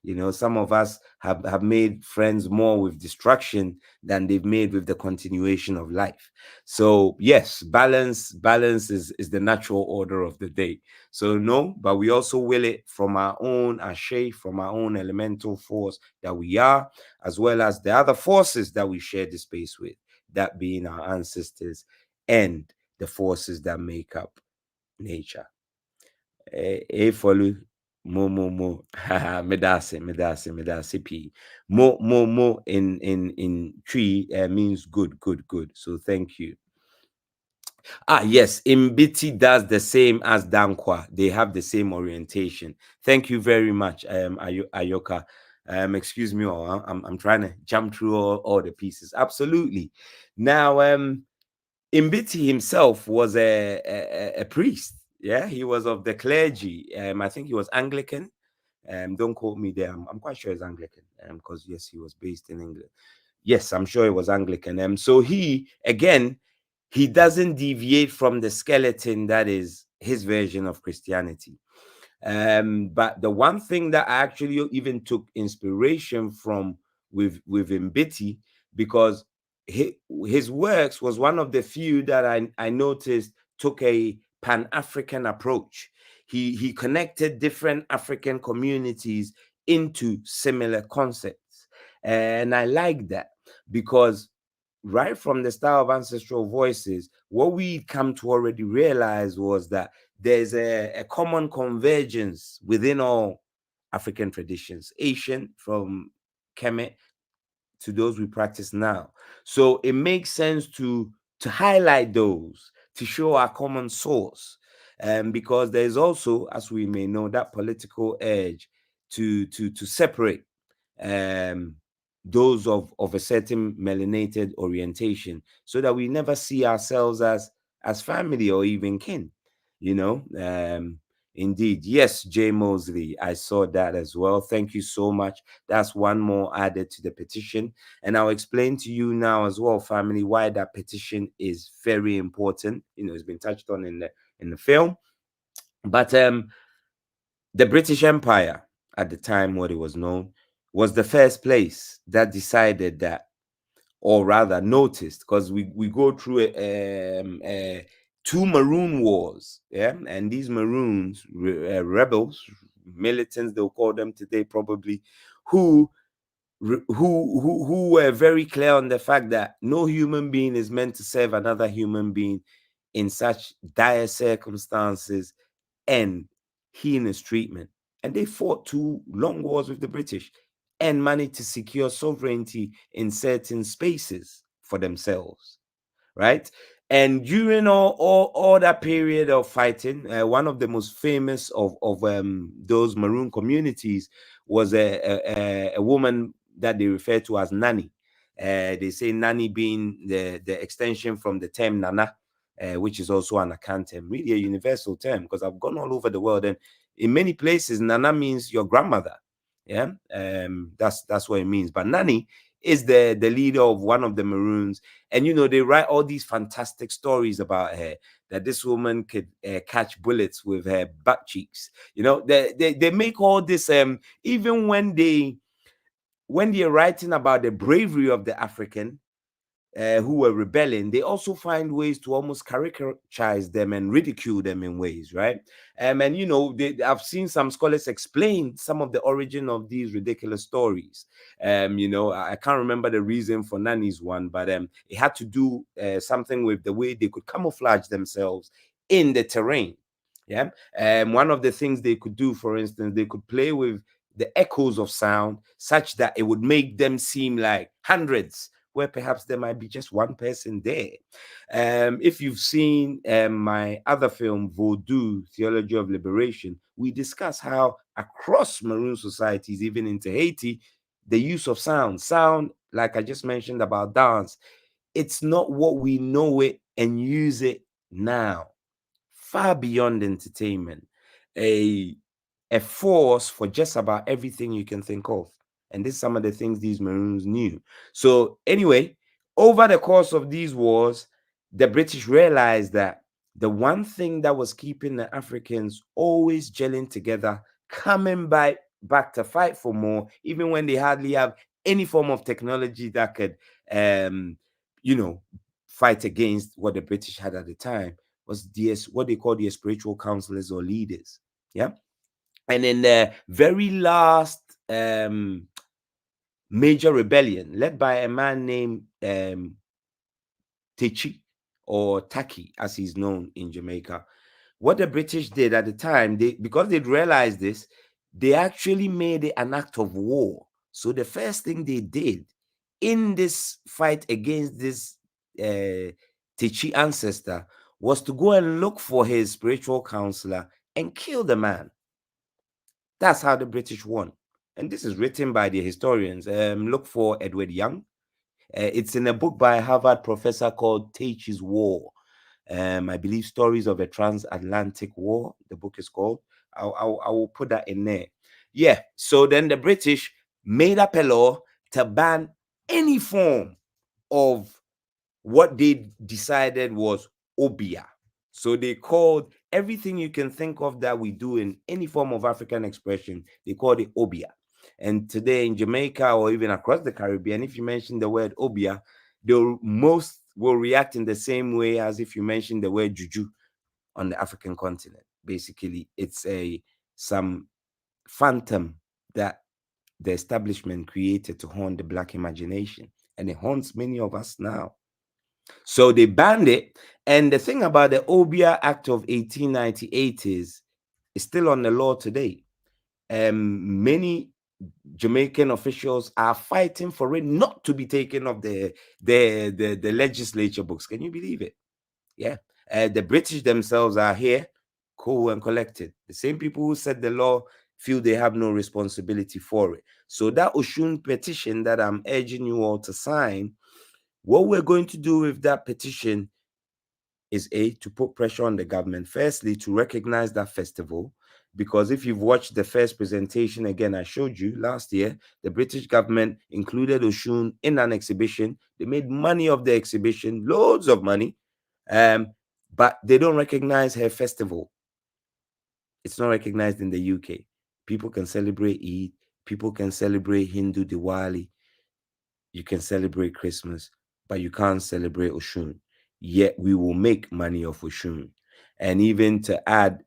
You know, some of us have made friends more with destruction than they've made with the continuation of life. So yes, balance is the natural order of the day. So no, but we also will it from our own ashe, from our own elemental force that we are, as well as the other forces that we share the space with, that being our ancestors and the forces that make up nature. Follow mo medase p mo in tree means good. So thank you. Yes, Imbiti does the same as Dankwa. They have the same orientation. Thank you very much, Ayoka. Excuse me, I'm trying to jump through all the pieces. Absolutely. Now, Imbiti himself was a priest. Yeah, he was of the clergy. I think he was Anglican. Don't quote me there. I'm quite sure he's Anglican. Because yes, he was based in England. Yes, I'm sure it was Anglican. So he, again, he doesn't deviate from the skeleton that is his version of Christianity. But the one thing that I actually even took inspiration from with Mbiti, because his works was one of the few that I noticed took a Pan-African approach. He connected different African communities into similar concepts. And I like that, because right from the style of Ancestral Voices, what we come to already realize was that there's a common convergence within all African traditions, Asian from Kemet to those we practice now. So it makes sense to highlight those, to show our common source, because there is also, as we may know, that political edge to separate um, those of a certain melanated orientation, so that we never see ourselves as family or even kin, you know. Indeed, yes, Jay Mosley, I saw that as well. Thank you so much. That's one more added to the petition. And I'll explain to you now as well, family, why that petition is very important. You know, it's been touched on in the film. But the British Empire at the time, what it was known, was the first place that decided that, or rather noticed, because we go through two Maroon Wars, yeah, and these Maroons, rebels, militants, they'll call them today probably, who who were very clear on the fact that no human being is meant to serve another human being in such dire circumstances and heinous treatment. And they fought two long wars with the British and managed to secure sovereignty in certain spaces for themselves, right? And during all that period of fighting, one of the most famous of those Maroon communities was a woman that they refer to as Nani. They say Nani being the extension from the term Nana, which is also an Akan term, really a universal term, because I've gone all over the world, and in many places, Nana means your grandmother. Yeah, that's what it means. But Nani is the leader of one of the Maroons, and you know, they write all these fantastic stories about her, that this woman could catch bullets with her butt cheeks. You know, they make all this even when they're writing about the bravery of the African, who were rebelling, they also find ways to almost caricaturize them and ridicule them in ways, right? And I've seen some scholars explain some of the origin of these ridiculous stories. I can't remember the reason for Nani's one, but it had to do something with the way they could camouflage themselves in the terrain. Yeah. One of the things they could do, for instance, they could play with the echoes of sound such that it would make them seem like hundreds, where perhaps there might be just one person there. If you've seen my other film, Vodou, Theology of Liberation, we discuss how across Maroon societies, even into Haiti, the use of sound, like I just mentioned about dance, it's not what we know it and use it now. Far beyond entertainment, a a force for just about everything you can think of. And this is some of the things these Maroons knew. So anyway, over the course of these wars, the British realized that the one thing that was keeping the Africans always gelling together, coming back to fight for more, even when they hardly have any form of technology that could, um, you know, fight against what the British had at the time, was what they call the spiritual counselors or leaders. Yeah. And in the very last major rebellion, led by a man named Techi, or Taki, as he's known in Jamaica, what the British did at the time, because they'd realized this, they actually made it an act of war. So the first thing they did in this fight against this Techi ancestor was to go and look for his spiritual counselor and kill the man. That's how the British won. And this is written by the historians. Look for Edward Young. It's in a book by a Harvard professor called Techi's War. I believe Stories of a Transatlantic War, the book is called. I will put that in there. Yeah. So then the British made up a law to ban any form of what they decided was obia. So they called everything you can think of that we do in any form of African expression, they called it obia. And today in Jamaica or even across the Caribbean, if you mention the word obia, most will react in the same way as if you mention the word juju on the African continent. Basically, it's some phantom that the establishment created to haunt the Black imagination, and it haunts many of us now. So they banned it. And the thing about the Obia Act of 1898 is it's still on the law today. Many Jamaican officials are fighting for it not to be taken off the legislature books. Can you believe it? Yeah. The British themselves are here, cool and collected. The same people who set the law feel they have no responsibility for it. So that Oshun petition that I'm urging you all to sign, what we're going to do with that petition is to put pressure on the government, firstly, to recognize that festival. Because if you've watched the first presentation, again, I showed you last year, the British government included Oshun in an exhibition. They made money of the exhibition, loads of money, but they don't recognize her festival. It's not recognized in the UK. People can celebrate Eid, people can celebrate Hindu Diwali, you can celebrate Christmas, but you can't celebrate Oshun. Yet we will make money off Oshun. And even to add,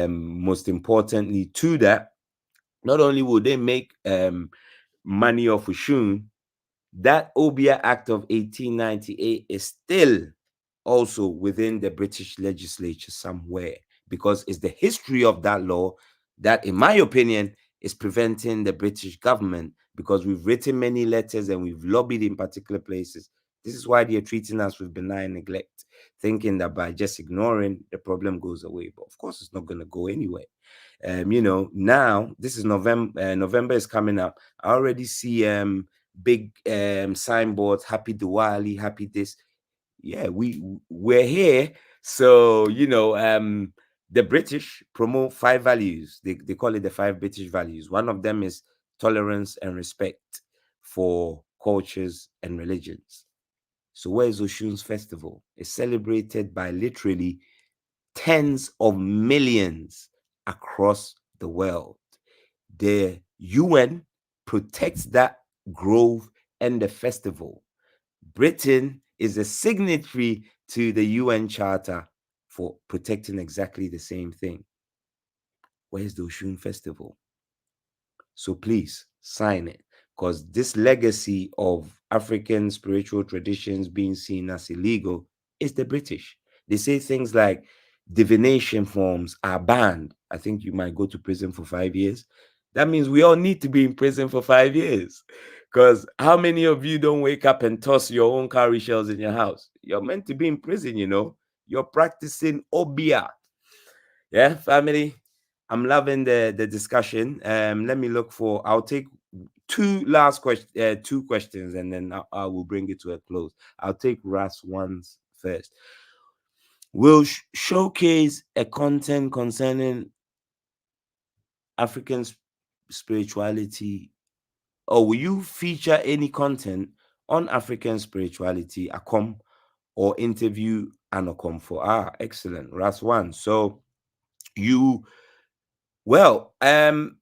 most importantly to that, not only will they make money off Oshun, that Obia Act of 1898 is still also within the British legislature somewhere, because it's the history of that law that, in my opinion, is preventing the British government, because we've written many letters and we've lobbied in particular places. This is why they're treating us with benign neglect, thinking that by just ignoring, the problem goes away. But of course, it's not going to go anywhere. Now this is November. November is coming up. I already see big signboards, happy Diwali, happy this. Yeah, we're here. So the British promote 5 values. They call it the 5 British values. One of them is tolerance and respect for cultures and religions. So where is Oshun's festival? It's celebrated by literally tens of millions across the world. The UN protects that grove and the festival. Britain is a signatory to the UN Charter for protecting exactly the same thing. Where's the Oshun Festival? So please sign it, because this legacy of African spiritual traditions being seen as illegal is the British. They say things like divination forms are banned. I think you might go to prison for 5 years. That means we all need to be in prison for 5 years. Because how many of you don't wake up and toss your own cowrie shells in your house? You're meant to be in prison, you know. You're practicing obia. Yeah, family. I'm loving the discussion. Let me look for. I'll take two questions, and then I will bring it to a close. I'll take Ras ones first. Will showcase a content concerning African spirituality, or will you feature any content on African spirituality, Akom, or interview an Akom for? Excellent, Ras one. So you well, I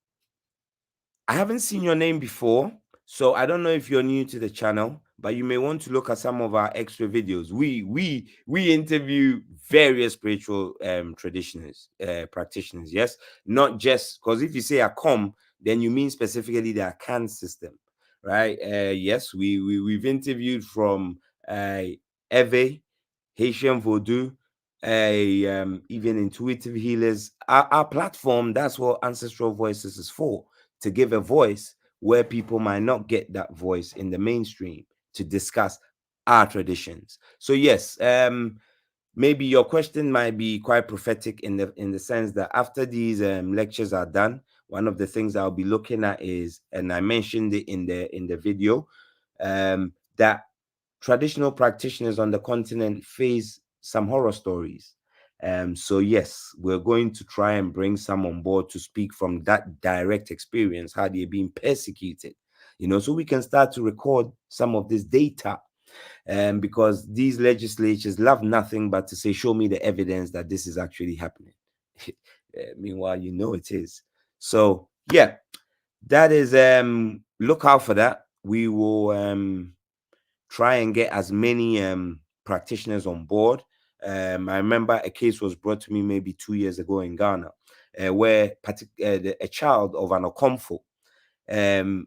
haven't seen your name before, so I don't know if you're new to the channel, but you may want to look at some of our extra videos. We interview various spiritual traditioners, practitioners. Yes, not just because if you say Akom, then you mean specifically the Akan system, right? Yes, we've interviewed from Eve, Haitian Vodou, even intuitive healers. Our platform, that's what Ancestral Voices is for, to give a voice where people might not get that voice in the mainstream, to discuss our traditions. So yes, maybe your question might be quite prophetic in the sense that after these lectures are done, one of the things I'll be looking at is, and I mentioned it in the video, that traditional practitioners on the continent face some horror stories. So yes, we're going to try and bring some on board to speak from that direct experience, how they're being persecuted, so we can start to record some of this data. Because these legislatures love nothing but to say, show me the evidence that this is actually happening. Meanwhile, it is. So yeah, that is, look out for that. We will try and get as many practitioners on board. I remember a case was brought to me maybe 2 years ago in Ghana, where a child of an Okomfo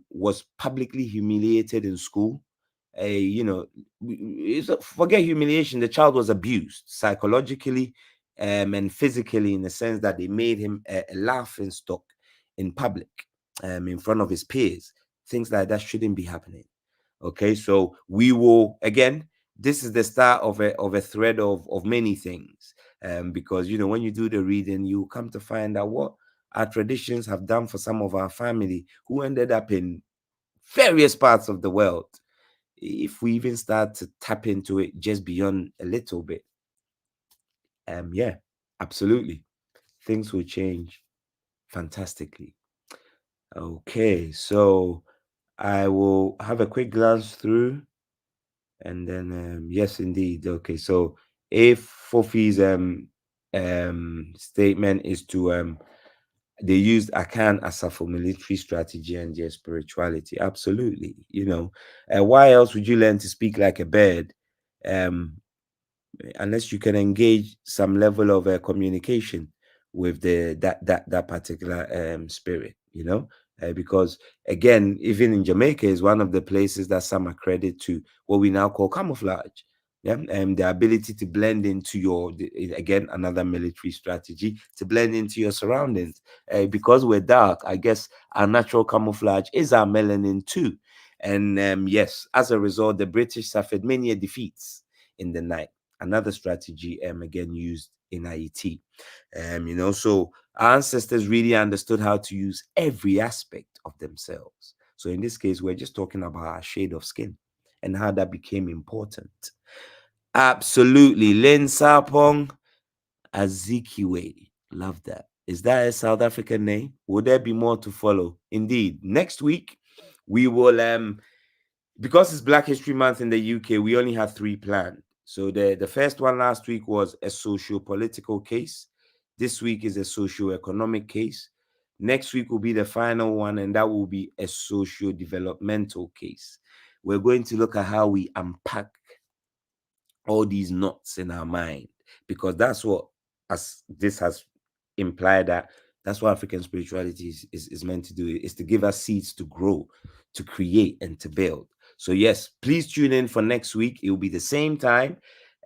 was publicly humiliated in school. Forget humiliation. The child was abused psychologically and physically, in the sense that they made him a laughing stock in public, in front of his peers. Things like that shouldn't be happening. Okay, so we will, again, this is the start of a thread of many things, because when you do the reading, you come to find out what our traditions have done for some of our family who ended up in various parts of the world. If we even start to tap into it just beyond a little bit, yeah, absolutely, things will change fantastically. Okay, so I will have a quick glance through. And then yes, indeed. Okay, so if Fofi's statement is to they used Akan as a for military strategy and their spirituality. Absolutely. Why else would you learn to speak like a bird? Unless you can engage some level of communication with that particular spirit, because again, even in Jamaica is one of the places that some accredit to what we now call camouflage. Yeah, and the ability to blend into again, another military strategy, to blend into your surroundings. Because we're dark, I guess our natural camouflage is our melanin too. And yes, as a result, the British suffered many defeats in the night. Another strategy, again, used in IET. So our ancestors really understood how to use every aspect of themselves. So in this case, we're just talking about our shade of skin and how that became important. Absolutely. Len Sapong Azikiwe. Love that. Is that a South African name? Will there be more to follow? Indeed. Next week, we will, because it's Black History Month in the UK, we only have 3 planned. So the first one last week was a socio-political case. This week is a socio-economic case. Next week will be the final one, and that will be a socio-developmental case. We're going to look at how we unpack all these knots in our mind, because that's what, as this has implied, that's what African spirituality is meant to do, is to give us seeds to grow, to create, and to build. So yes, please tune in for next week. It will be the same time,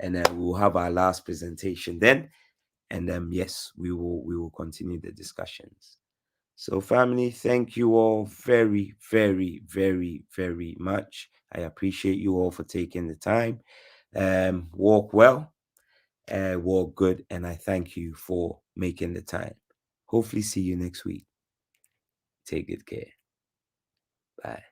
and then we will have our last presentation then, and yes, we will continue the discussions. So family, thank you all very, very, very, very much. I appreciate you all for taking the time. Walk well, walk good, and I thank you for making the time. Hopefully see you next week. Take good care. Bye.